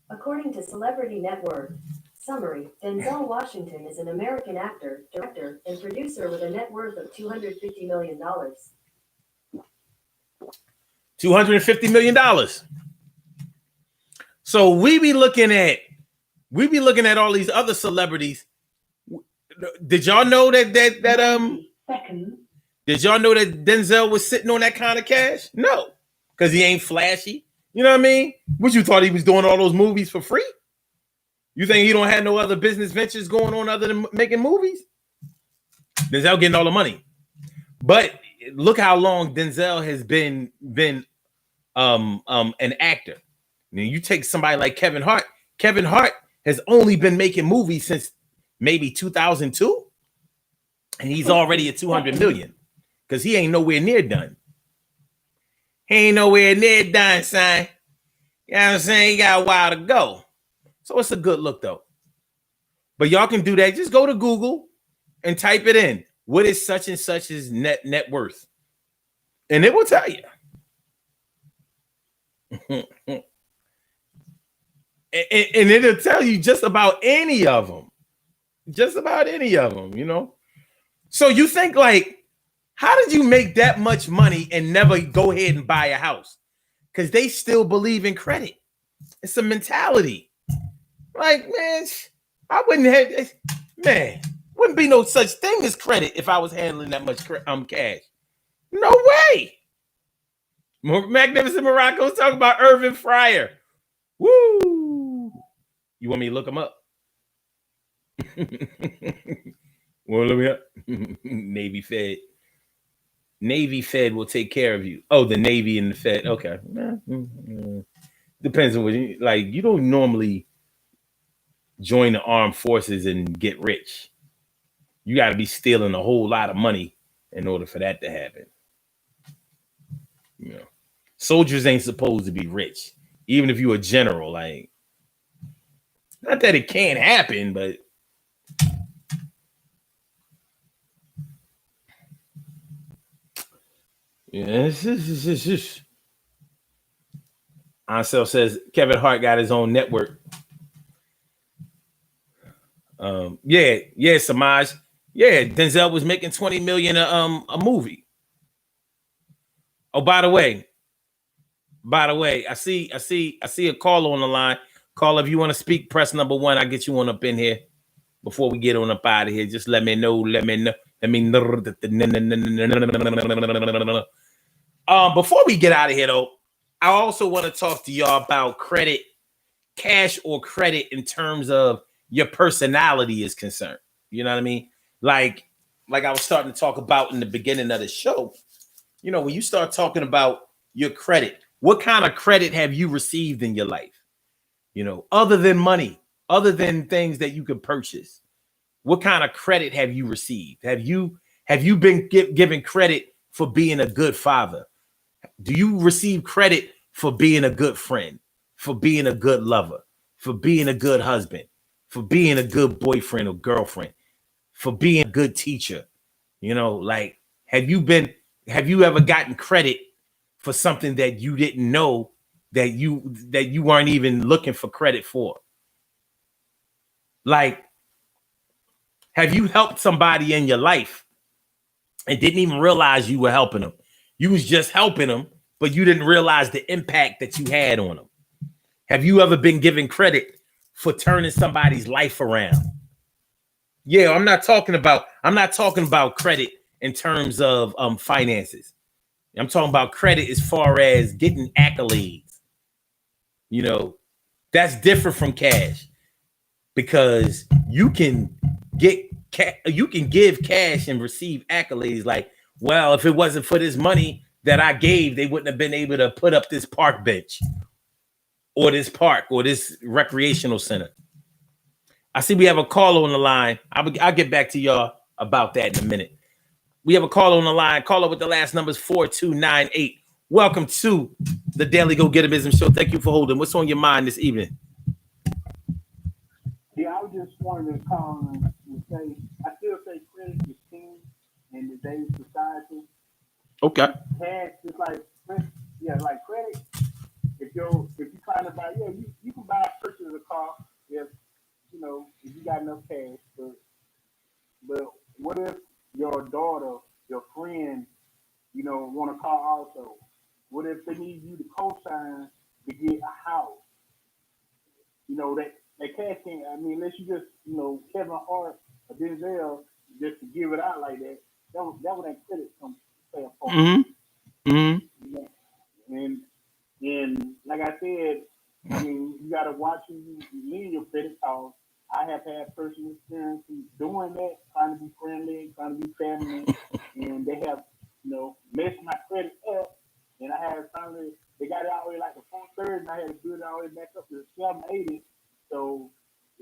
According to Celebrity Net Worth, summary, Denzel Washington is an American actor, director, and producer with a net worth of $250 million. $250 million. So we be looking at all these other celebrities. Did y'all know that did y'all know that Denzel was sitting on that kind of cash? No, because he ain't flashy. You know what I mean? What, you thought he was doing all those movies for free? You think he don't have no other business ventures going on other than making movies? Denzel getting all the money. But look how long Denzel has been an actor. Now you take somebody like Kevin Hart. Kevin Hart has only been making movies since maybe 2002, and he's already at 200 million because he ain't nowhere near done. He ain't nowhere near done, son. You know what I'm saying? He got a while to go. So it's a good look, though. But y'all can do that. Just go to Google and type it in. What is such and such's net worth? And it will tell you. And it'll tell you just about any of them. Just about any of them, you know? So you think, like, how did you make that much money and never go ahead and buy a house? Because they still believe in credit. It's a mentality. Like, man, I wouldn't be no such thing as credit if I was handling that much cash. No way. Magnificent Morocco's talking about Irvin Fryer. Woo! You want me to look him up? Well, look me up. Navy Fed. Navy Fed will take care of you. Oh, the Navy and the Fed. Okay. Depends on what you like. You don't normally join the armed forces and get rich. You got to be stealing a whole lot of money in order for that to happen. You know, soldiers ain't supposed to be rich, even if you're a general. Like, not that it can't happen, but yeah. Ansel says Kevin Hart got his own network. Yeah, Samaj. Yeah, Denzel was making $20 million a movie. Oh, by the way, I see a caller on the line. Caller, if you want to speak, press number 1. I'll get you on up in here before we get on up out of here. Just let me know. Before we get out of here, though, I also want to talk to y'all about credit, cash or credit in terms of your personality is concerned. You know what I mean? Like I was starting to talk about in the beginning of the show. You know, when you start talking about your credit, what kind of credit have you received in your life? You know, other than money, other than things that you can purchase, what kind of credit have you received? Have you been given credit for being a good father? Do you receive credit for being a good friend, for being a good lover, for being a good husband, for being a good boyfriend or girlfriend, for being a good teacher? You know, like, have you ever gotten credit for something that you didn't know that you weren't even looking for credit for? Like, have you helped somebody in your life and didn't even realize you were helping them? You was just helping them, but you didn't realize the impact that you had on them. Have you ever been given credit for turning somebody's life around? Yeah, I'm not talking about credit in terms of finances. I'm talking about credit as far as getting accolades. You know, that's different from cash because you can give cash and receive accolades. Like, well, if it wasn't for this money that I gave, they wouldn't have been able to put up this park bench or this park or this recreational center. I see we have a caller on the line. I'll get back to y'all about that in a minute. We have a caller on the line. Caller with the last numbers 4298. Welcome to the Daily Go Get a Business Show. Thank you for holding. What's on your mind this evening? Yeah, I was just wanting to call and say, I still say credit is king in today's society. Okay. Cash is like credit. If you trying to buy, you can buy purchase a car if if you got enough cash. But what if your daughter, your friend, want a car also? What if they need you to co-sign to get a house? That cash can't. I mean, unless you just Kevin Hart or Denzel just to give it out like that. That would ain't credit come play a part. Mm-hmm. Mm-hmm. And like I said, I mean, you got to watch who you lean your credit card. I have had personal experience doing that, trying to be friendly, trying to be family, and they have, messed my credit up. And I had finally, they got it all the way like the 430, and I had to build it all the way back up to 780. So,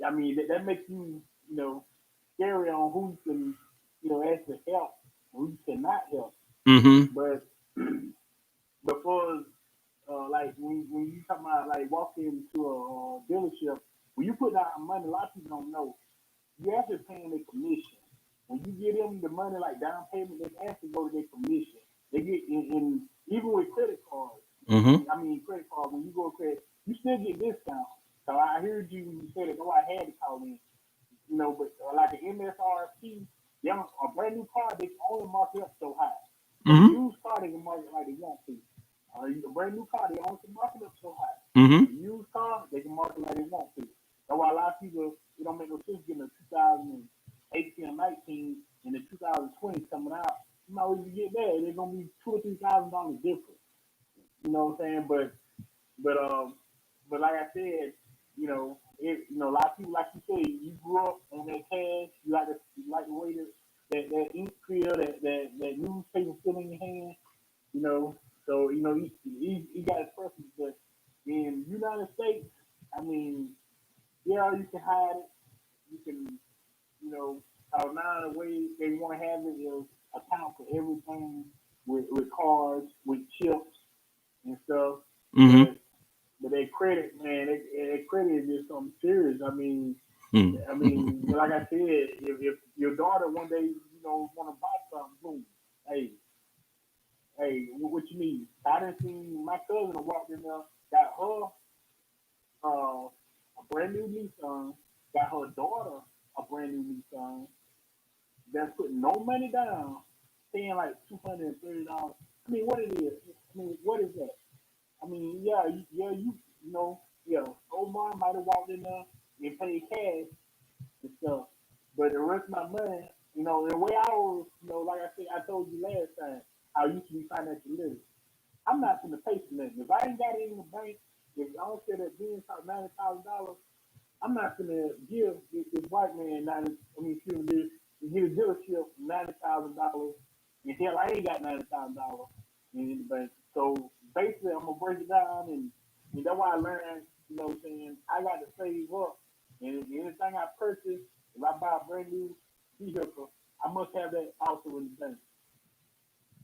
I mean, that makes you, scary on who you can, ask for help, who you cannot help. Mm-hmm. But before like when you talk about like walking into a dealership, when you put out money, a lot of people don't know. You're actually paying their commission. When you give them the money like down payment, they actually go to their commission. They get in even with credit cards. Mm-hmm. I mean credit card, when you go to credit, you still get discounts. So I heard you say that, I had to call in. But like the MSRP, a brand new car, they can only mark it up so high. Mm-hmm. A used car, they can mark it like they want to. A brand new car, they only can mark it up so high. Mm-hmm. A used car, they can mark it like they want to. That's why a lot of people, it don't make no sense getting a 2018 or 19 and the 2020 coming out. You might as well get that. They're gonna be $2,000 or $3,000 different. You know what I'm saying? But like I said, a lot of people, like you say, you grew up on that cash. You like the way that ink feel, that newspaper still in your hand. So he got his preference, but in the United States, I mean, yeah, you can hide it. You can, now the way they want to have it is account for everything with cards, with chips and stuff. Mm-hmm. But their credit, man, their credit is just something serious. I mean, Mm-hmm. like I said, if your daughter one day, want to buy something, boom, hey, what you need? I done seen my cousin walked in there, got her a brand new Nissan, got her daughter a brand new Nissan, that's putting no money down, paying like $230. I mean, what it is? I mean, what is that? I mean, Omar might have walked in there and paid cash and stuff, but the rest of my money, the way I was, like I said, I told you last time, I used to be financial literate. I'm not gonna pay for nothing. If I ain't got it in the bank, if I don't say that being about $90,000, I'm not gonna give this white man give a dealership $90,000, and hell, I ain't got $90,000 in the bank. So basically, I'm gonna break it down, and that's why I learned. What I'm saying, I got to save up, and anything I purchase, if I buy a brand new vehicle, I must have that also in the bank.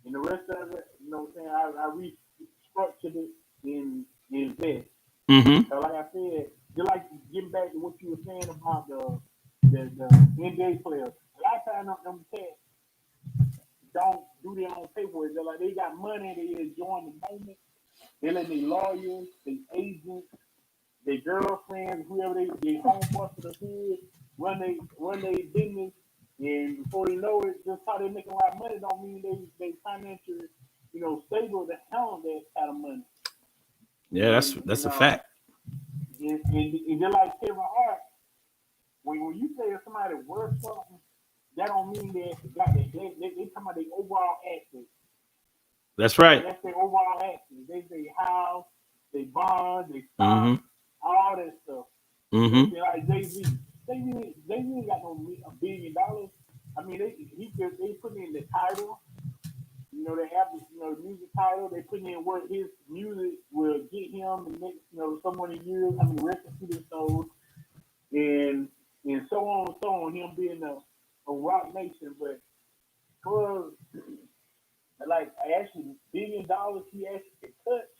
And the rest of it, what I'm saying, I restructured it in invest. Mm-hmm. So like I said, just like getting back to what you were saying about the NBA players, a lot of times them cats don't do their own paperwork. They're like they got money, they enjoying the moment. They let their lawyers, their agents, their girlfriends, whoever they homeboys to the hood, run they business, and before they know it, just how they making a lot of money don't mean they financially stable to handle that kind of money. Yeah, that's a fact. And just like Kevin Hart, when you say somebody worth something, that don't mean that they talking about the overall assets. That's right. That's their overall assets. They say house, they bonds, they stock, Mm-hmm. all that stuff. Mm-hmm. Like Jay-Z. Jay-Z ain't got no $1 billion. I mean, they put in the title. They have the music title. They put in what his music will get him the next so many years. I mean, records to the soul, and so on and so on. Him being a rock nation, but for like actually $1 billion he actually could touch,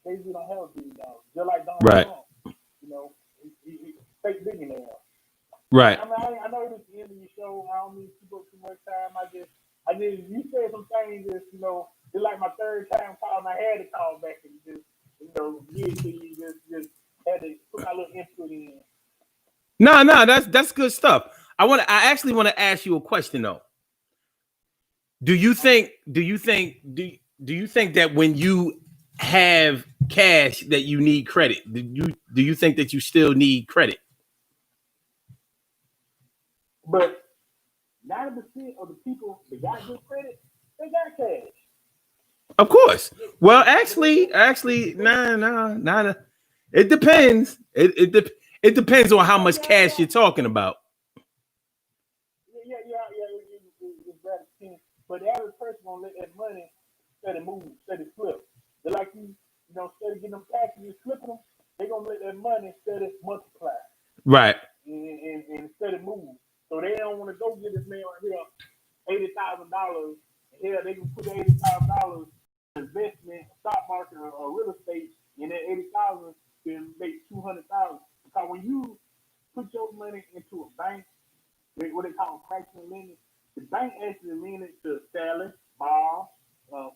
Jay-Z don't have $1 billion. Just like Donald Right. Trump, he fake billionaire. Right. I mean, I know this is the end of your show. I don't mean to keep up too much time. You said some things that, it's like my third time calling. I had to call back and just, give it to you. Just had to put my little input in. No, that's good stuff. I actually want to ask you a question though. Do you think that when you have cash that you need credit? Do you think that you still need credit? But 90% of the people that got good credit, they got cash. Of course. Well, actually, nah. It depends. It depends on how much cash you're talking about. Yeah. It's better than. But the average person gonna let that money steady move, steady flip. They're like steady getting them packages, flipping them. They gonna let that money steady multiply. Right. And steady move. So they don't want to go get this man right here $80,000. Hell, they can put $80,000 investment, stock market or real estate, and that 80,000 can make 200,000. Because when you put your money into a bank, what they call fractional lending, the bank actually lend it to Sally, Bob,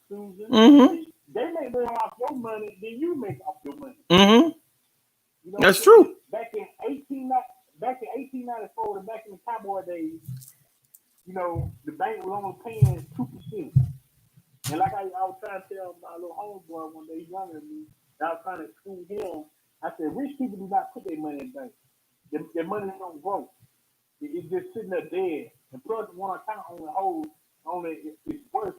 Susan. Mm-hmm. They make more off your money than you make off your money. Mm-hmm. That's true. Back in 1894, back in the cowboy days, the bank was only paying 2%. And like I was trying to tell my little homeboy one day, he's younger than me, I was trying to school him. I said, rich people do not put their money in the bank. Their money don't grow. It's just sitting there dead. And plus, one account it's worth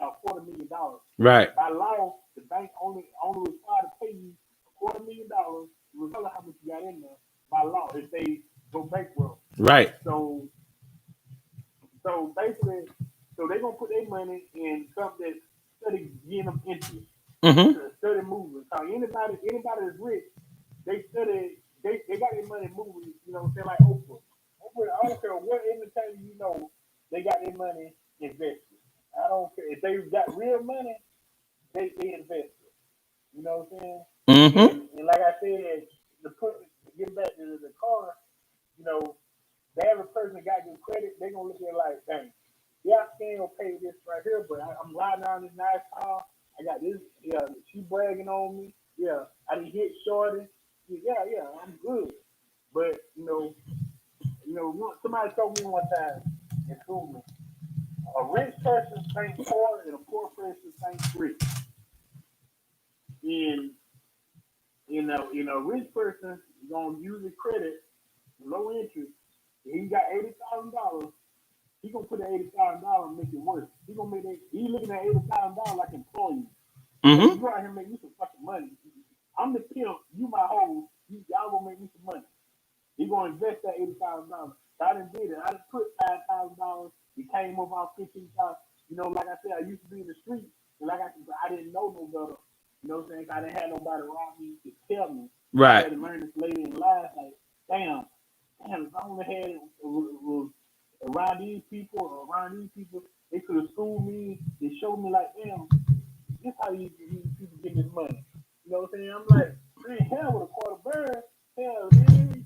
$250,000. Right. By law, the bank only required to pay you $250,000, regardless of how much you got in there. By law, if they go bankrupt. Right. So basically, they're gonna put their money in something that's steady getting them interest, steady moving. So anybody that's rich, they got their money moving. Say like Oprah. I don't care what entertainer they got their money invested. I don't care if they got real money, they invest it. You know what I'm saying? Mm-hmm. And like I said, get back to the car, the average person that got good credit, they're gonna look at it like, dang, yeah, I can't pay this right here, but I'm riding around this nice car. I got this, she bragging on me. Yeah, I didn't hit shorty. Yeah, I'm good. But somebody told me one time in school, a rich person thinks poor and a poor person thinks rich. And a rich person is gonna use his credit, low interest. He got $80,000. He gonna put that $80,000 and make it worse. He looking at $80,000 like employee. Mm-hmm. You go out here and make me some fucking money. I'm the pimp. You my hoe. Y'all gonna make me some money. He gonna invest that $80,000. So I done did it. I done put $5,000. It came up on 15,000. Like I said, I used to be in the street, and I didn't know no better. You know what I'm saying? I didn't have nobody around me to tell me. Right. I had to learn this later in life. Like, damn, if I only had was around these people, they could have schooled me. They showed me like, damn, this how these people get this money. You know what I'm saying? I'm like, man, hell with a quarter bird. Hell, man,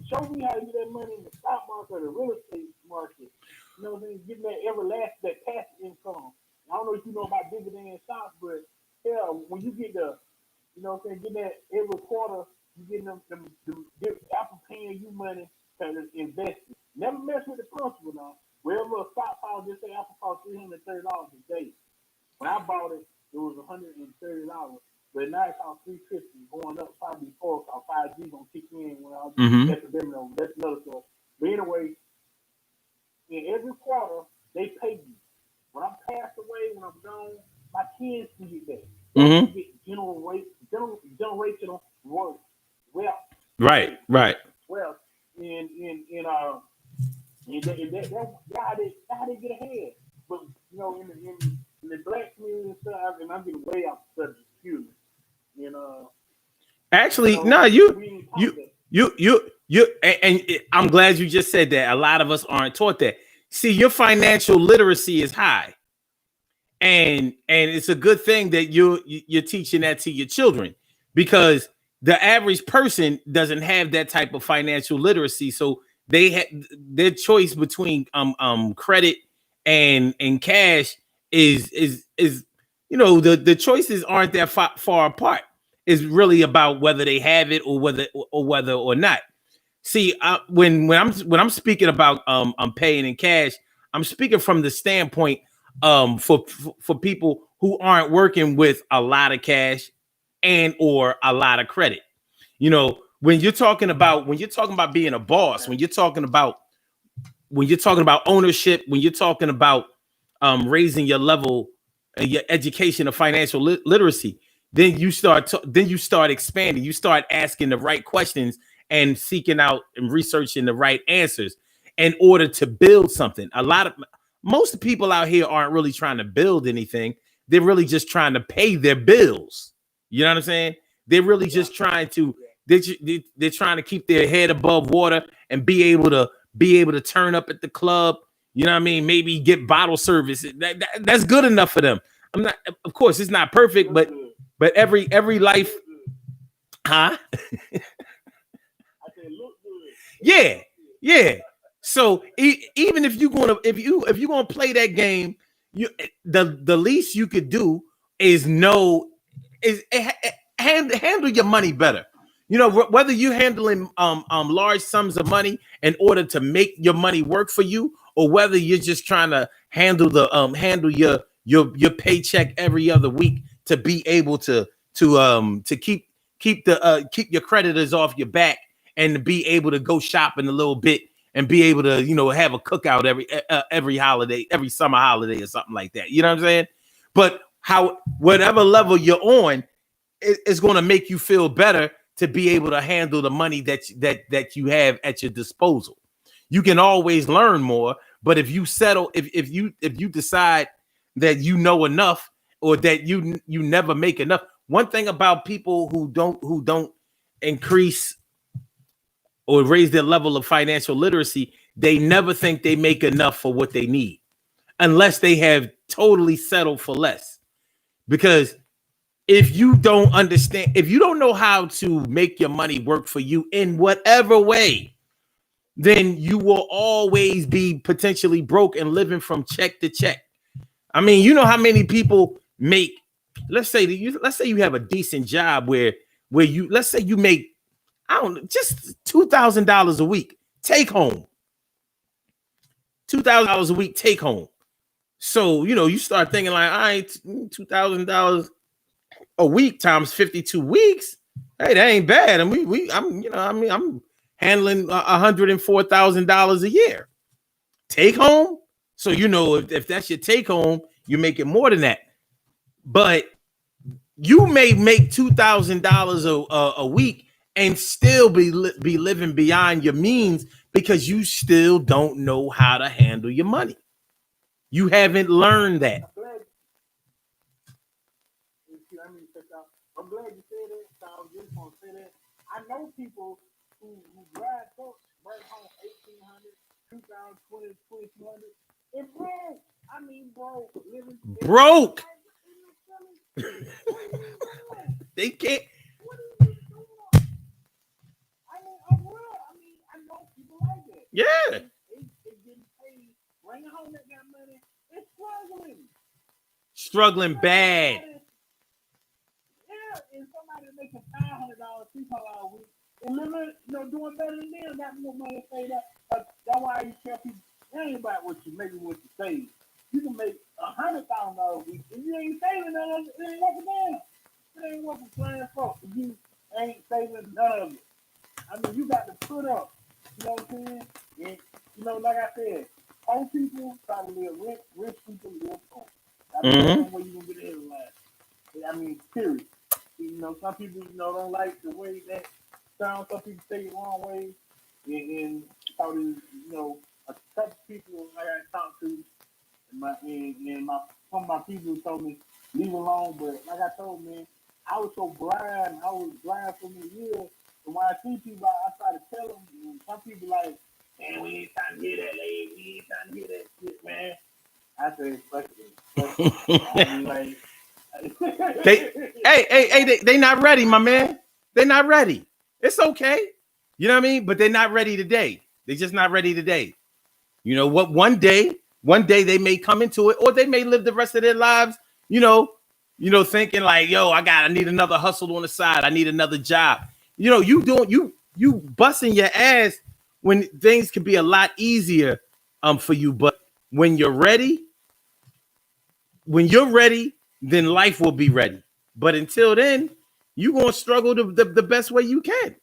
show me how to get that money in the stock market or the real estate market. You know what I'm saying? Getting that everlasting, that passive income. I don't know if you know about dividend stocks, but hell, when you get getting that every quarter, you getting them Apple paying you money to invest it. Never mess with the principal now. Wherever a stock falls, just say Apple costs $330 a day. When I bought it, it was $130, but now it's on $350, going up probably four. Cause 5G gonna kick in when I Mm-hmm. epidemic over. That's another story. But anyway, in every quarter they pay you. When I'm passed away, when I'm gone, my kids can get that. They Mm-hmm. can get generational wealth. Right. Right. Wealth. That's how they get ahead. But in the black community and stuff, and I'm getting way off the subject, excuse me. Actually, So no, we ain't taught you, and I'm glad you just said that. A lot of us aren't taught that. See, your financial literacy is high, and it's a good thing that you're teaching that to your children, because the average person doesn't have that type of financial literacy. So they have their choice between credit and cash is the choices aren't that far apart. It's really about whether they have it or whether or not. See, when I'm speaking about I'm paying in cash, I'm speaking from the standpoint for people who aren't working with a lot of cash and or a lot of credit. You know, when you're talking about being a boss, when you're talking about ownership, when you're talking about raising your level, your education of financial literacy, then you start expanding. You start asking the right questions and seeking out and researching the right answers in order to build something. Most people out here aren't really trying to build anything. They're really just trying to pay their bills. You know what I'm saying? They're really just trying to they're trying to keep their head above water and be able to turn up at the club. You know what I mean? Maybe get bottle service. That's good enough for them. I'm not. Of course, it's not perfect, but every life, huh? Yeah. So even if you're gonna play that game, the least you could do is handle your money better. You know, whether you're handling large sums of money in order to make your money work for you, or whether you're just trying to handle your paycheck every other week to be able to keep your creditors off your back and to be able to go shopping a little bit and be able to have a cookout every holiday, every summer holiday or something like that. You know what I'm saying? But whatever level you're on, it's going to make you feel better to be able to handle the money that you have at your disposal. You can always learn more, but if you settle, if you decide that you know enough, or that you never make enough. One thing about people who don't increase or raise their level of financial literacy, they never think they make enough for what they need, unless they have totally settled for less. Because if you don't understand, if you don't know how to make your money work for you in whatever way, then you will always be potentially broke and living from check to check. I mean, you know how many people make, let's say you have a decent job where let's say you make, I don't know, just $2,000 a week take home. $2,000 a week take home. So, you start thinking like, all right, $2,000 a week times 52 weeks. Hey, that ain't bad. And I'm handling $104,000 a year take home. So, if that's your take home, you're making more than that. But you may make $2,000 a week and still be living beyond your means, because you still don't know how to handle your money. You haven't learned that. I'm glad you said that. So I was just gonna say that. I know people who drive trucks, bring home 1,800, 2,000, 2,200, and broke. I mean, broke. Living broke. They can't. What are you doing? I know people like that. Yeah. They getting paid, bringing home that money. It's struggling bad. And somebody making $500, $600 a week, and living, doing better than them, got more money saved up. That's why you tell people, it ain't about what you make and what you save. You can make $100,000 a week. If you ain't saving none of it, it ain't worth a damn. It ain't worth a plan for. If you ain't saving none of it, I mean, you got to put up. You know what I'm saying? And, you know, like I said, poor people try to live rich, rich people live poor. That's the only way you gonna get ahead of life. I mean, period. You know, some people, you know, don't like the way that sounds. Some people take it the wrong way. And probably, you know, a couple people I got to talk to, and some of my people told me leave alone. But like I told man, I was so blind. I was blind for many years. And when I see people, I try to tell them. And some people like, man, we ain't trying to hear that, lady. We ain't trying to hear that shit, man. I say, fuck it. I mean, like, they not ready, my man. They're not ready. It's okay. You know what I mean? But they're not ready today. They're just not ready today. You know what? One day they may come into it, or they may live the rest of their lives, you know, thinking like, yo, I need another hustle on the side. I need another job. You know, you busting your ass when things can be a lot easier for you. But when you're ready, then life will be ready. But until then, you're gonna struggle the best way you can.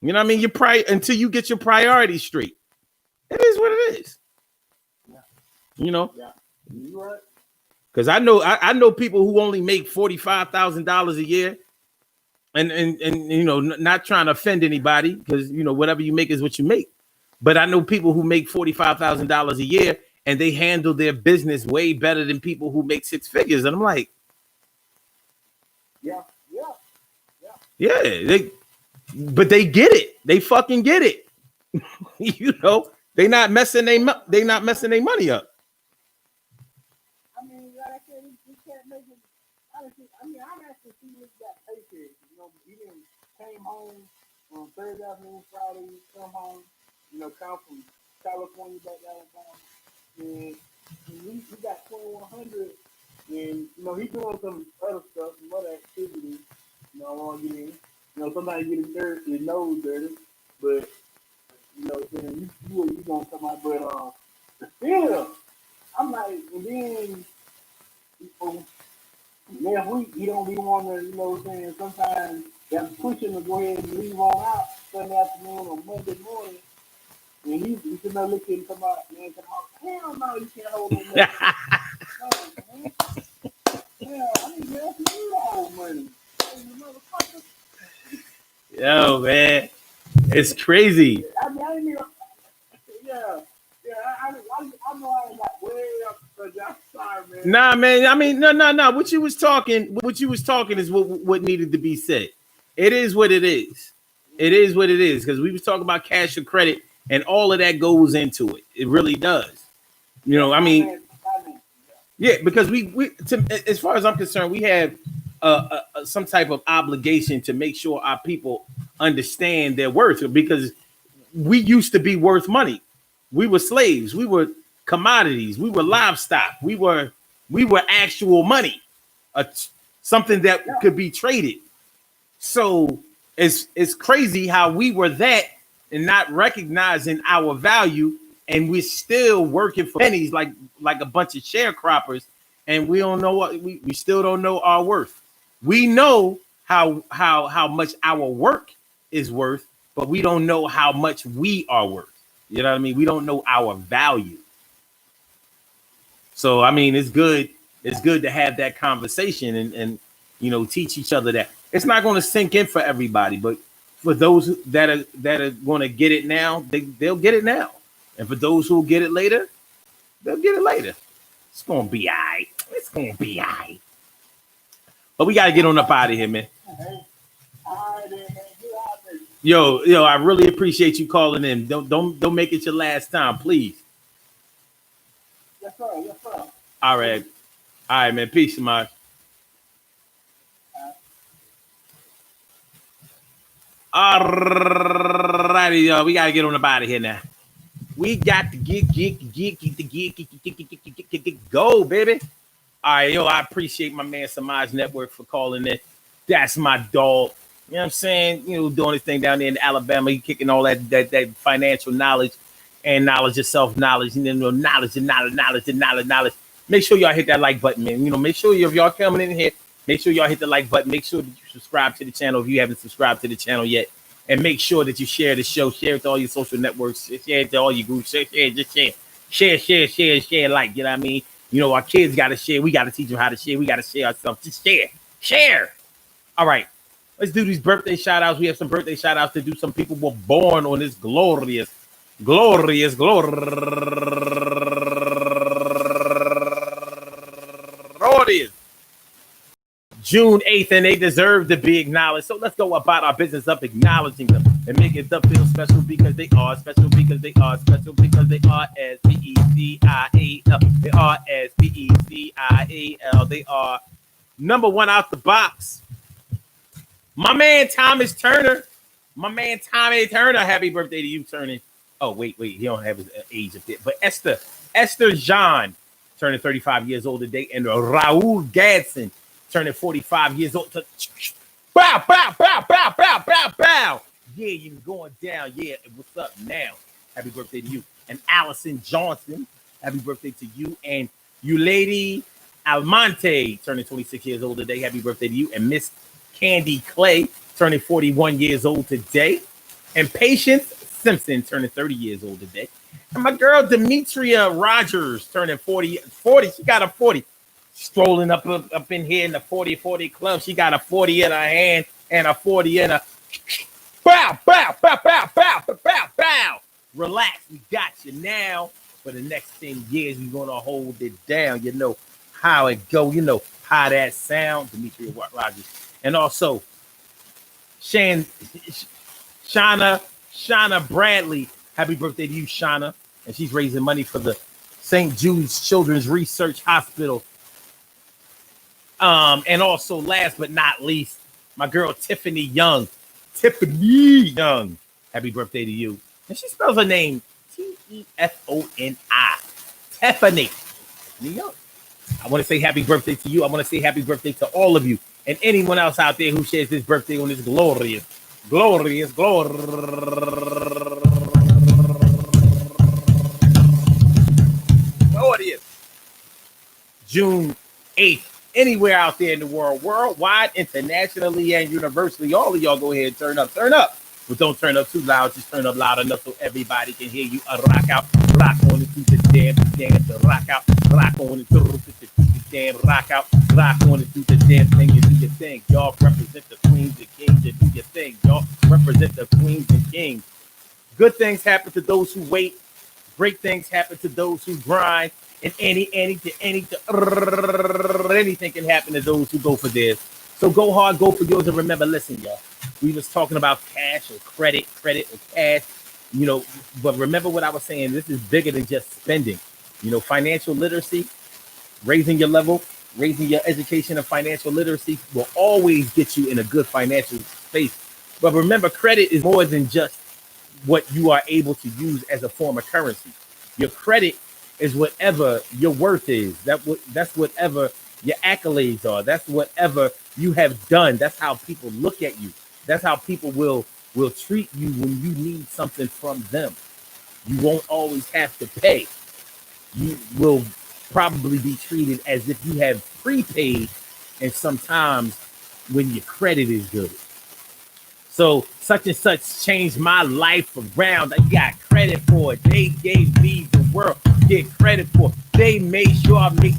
You know what I mean? Until you get your priorities straight. It is what it is. Yeah. You know? Yeah. You right. Because I know people who only make $45,000 a year, and you know, not trying to offend anybody, because you know whatever you make is what you make. But I know people who make $45,000 a year and they handle their business way better than people who make six figures, and I'm like, yeah, but they get it. They fucking get it. You know, they not messing their money up. I mean, like I said, we can't make it. Honestly, I mean, I'm actually seeing this guy paycheck. You know, he didn't came home on Thursday afternoon, Friday, come home. You know, come from California back to Alabama, and we got 2,100. And you know, he doing some other stuff, some other activities. You know, I want to get in. You know, somebody get his nose dirty, but you know, then you gonna come out, but still, I'm like, and then next week he don't be wanting to, you know, what I'm saying, sometimes they're pushing to go ahead and leave on out Sunday afternoon or Monday morning, and he can not look at him come out, man, hell no, you can't hold no money. No, man. Hell, I need to help you to hold money. Yo, man, it's crazy. I mean, I didn't even, I know I got way up, but I'm sorry, man. Nah, man. I mean, no. What you was talking is what needed to be said. It is what it is. It is what it is, because we was talking about cash or credit, and all of that goes into it. It really does. You know, I mean, yeah, because as far as I'm concerned, we have some type of obligation to make sure our people understand their worth, because we used to be worth money. We were slaves. We were commodities. We were livestock. We were actual money, something that could be traded. So it's crazy how we were that and not recognizing our value, and we're still working for pennies like a bunch of sharecroppers, and we don't know what we still don't know our worth. We know how much our work is worth, but we don't know how much we are worth. You know what I mean? We don't know our value. So I mean, it's good to have that conversation and you know, teach each other that. It's not going to sink in for everybody, but for those that are going to get it now, they'll get it now. And for those who get it later, they'll get it later. It's going to be all right. It's going to be all right. But we got to get on up out of here, man. Yo, I really appreciate you calling in. Don't make it your last time, please. Yes, sir. All right, man. Peace, Samaj. All righty, y'all. We got to get on up out of here now. We got to get go, baby. All right, yo, I appreciate my man Samaj Network for calling in. That's my dog. You know what I'm saying? You know, doing his thing down there in Alabama, he kicking all that financial knowledge and knowledge of self-knowledge, and then knowledge. make sure y'all hit that like button, man. You know, make sure if y'all coming in here, make sure y'all hit the like button. Make sure that you subscribe to the channel if you haven't subscribed to the channel yet. And make sure that you share the show. Share it to all your social networks. Share it to all your groups. Share, just share. Share, like, you know what I mean? You know, our kids got to share. We got to teach them how to share. We got to share ourselves. Just share. All right. Let's do these birthday shout outs. We have some birthday shout outs to do. Some people were born on this glorious June 8th, and they deserve to be acknowledged. So let's go about our business of acknowledging them and making them feel special because they are special because they are special because they are S-P-E-C-I-A-L. They are S-P-E-C-I-A-L. They are number one out the box. My man Thomas Turner. My man Tommy Turner. Happy birthday to you, turning. Oh, wait. He don't have his age up there. But Esther Jean turning 35 years old today. And Raul Gadsden turning 45 years old. Bow. Yeah, you're going down. Yeah, what's up now? Happy birthday to you. And Allison Johnson. Happy birthday to you. And you lady Almonte turning 26 years old today. Happy birthday to you. And Miss Candy Clay turning 41 years old today. And Patience Simpson turning 30 years old today. And my girl Demetria Rogers turning 40. She got a 40. Strolling up in here in the 40 club. She got a 40 in her hand and a 40 in her. Bow. Relax. We got you now. For the next 10 years, we're going to hold it down. You know how it go. You know how that sound. Demetria Rogers. And also, Shauna Bradley. Happy birthday to you, Shauna. And she's raising money for the St. Jude's Children's Research Hospital. And also, last but not least, my girl Tiffany Young. Happy birthday to you. And she spells her name T-E-F-O-N-I. Tiffany Young. I want to say happy birthday to you. I want to say happy birthday to all of you. And anyone else out there who shares this birthday on this glorious June 8th. Anywhere out there in the world, worldwide, internationally, and universally, all of y'all go ahead and turn up. But don't turn up too loud. Just turn up loud enough so everybody can hear you. Rock out, rock on into the damn, rock out, rock on into the damn, rock out, rock on into the damn thing and do your thing. Y'all represent the queens and kings and do your thing. Y'all represent the queens and kings. Good things happen to those who wait. Great things happen to those who grind. And anything can happen to those who go for theirs. So go hard, go for yours, and remember, listen, y'all. We was talking about cash or credit or cash, you know, but remember what I was saying. This is bigger than just spending. You know, financial literacy, raising your level, raising your education of financial literacy will always get you in a good financial space. But remember, credit is more than just what you are able to use as a form of currency. Your credit is whatever your worth is. That's whatever your accolades are. That's whatever you have done. That's how people look at you. That's how people will treat you when you need something from them. You won't always have to pay. You will probably be treated as if you have prepaid, and sometimes when your credit is good. So such and such changed my life around. I got credit for it. They gave me the world. Get credit for it. They made sure I make.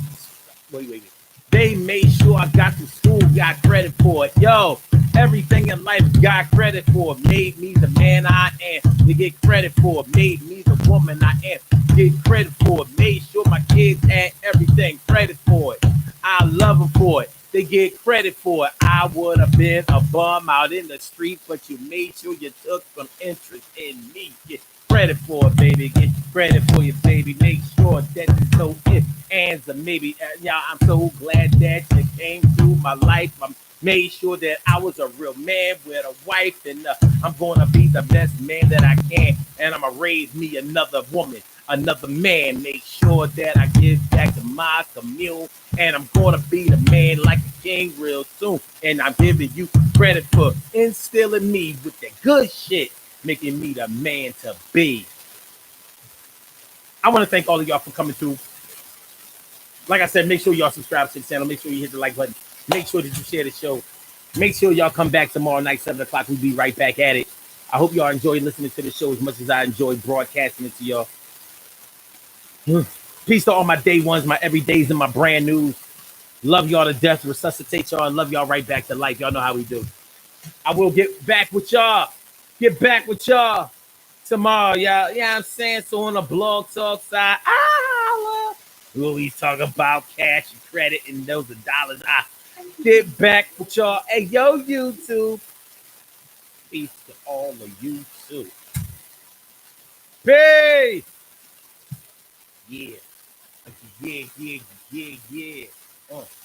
Wait. They made sure I got to school. Got credit for it. Yo, everything in life got credit for it. Made me the man I am. They get credit for it. Made me the woman I am. Get credit for it. Made sure my kids had everything. Credit for it. I love them for it. They get credit for it. I would have been a bum out in the street, but you made sure you took some interest in me. Get credit for it, baby. Get credit for you, baby. Make sure that there's no ifs, ands, or maybe. Yeah, I'm so glad that you came through my life. I made sure that I was a real man with a wife, and I'm going to be the best man that I can, and I'm going to raise me another woman. Another man, make sure that I give back to my commune, and I'm gonna be the man like a king real soon. And I'm giving you credit for instilling me with the good shit, making me the man to be. I want to thank all of y'all for coming through. Like I said, make sure y'all subscribe to the channel. Make sure you hit the like button. Make sure that you share the show. Make sure y'all come back tomorrow night, 7 o'clock. We'll be right back at it. I hope y'all enjoy listening to the show as much as I enjoy broadcasting it to y'all. Peace to all my day ones, my everydays, and my brand news. Love y'all to death. Resuscitate y'all and love y'all right back to life. Y'all know how we do. I will get back with y'all. Get back with y'all tomorrow, y'all. Yeah, I'm saying so on the blog talk side. We'll be talking about cash and credit and those are dollars. Get back with y'all. Hey, yo, YouTube. Peace to all of you too. Peace. Yeah. Yeah.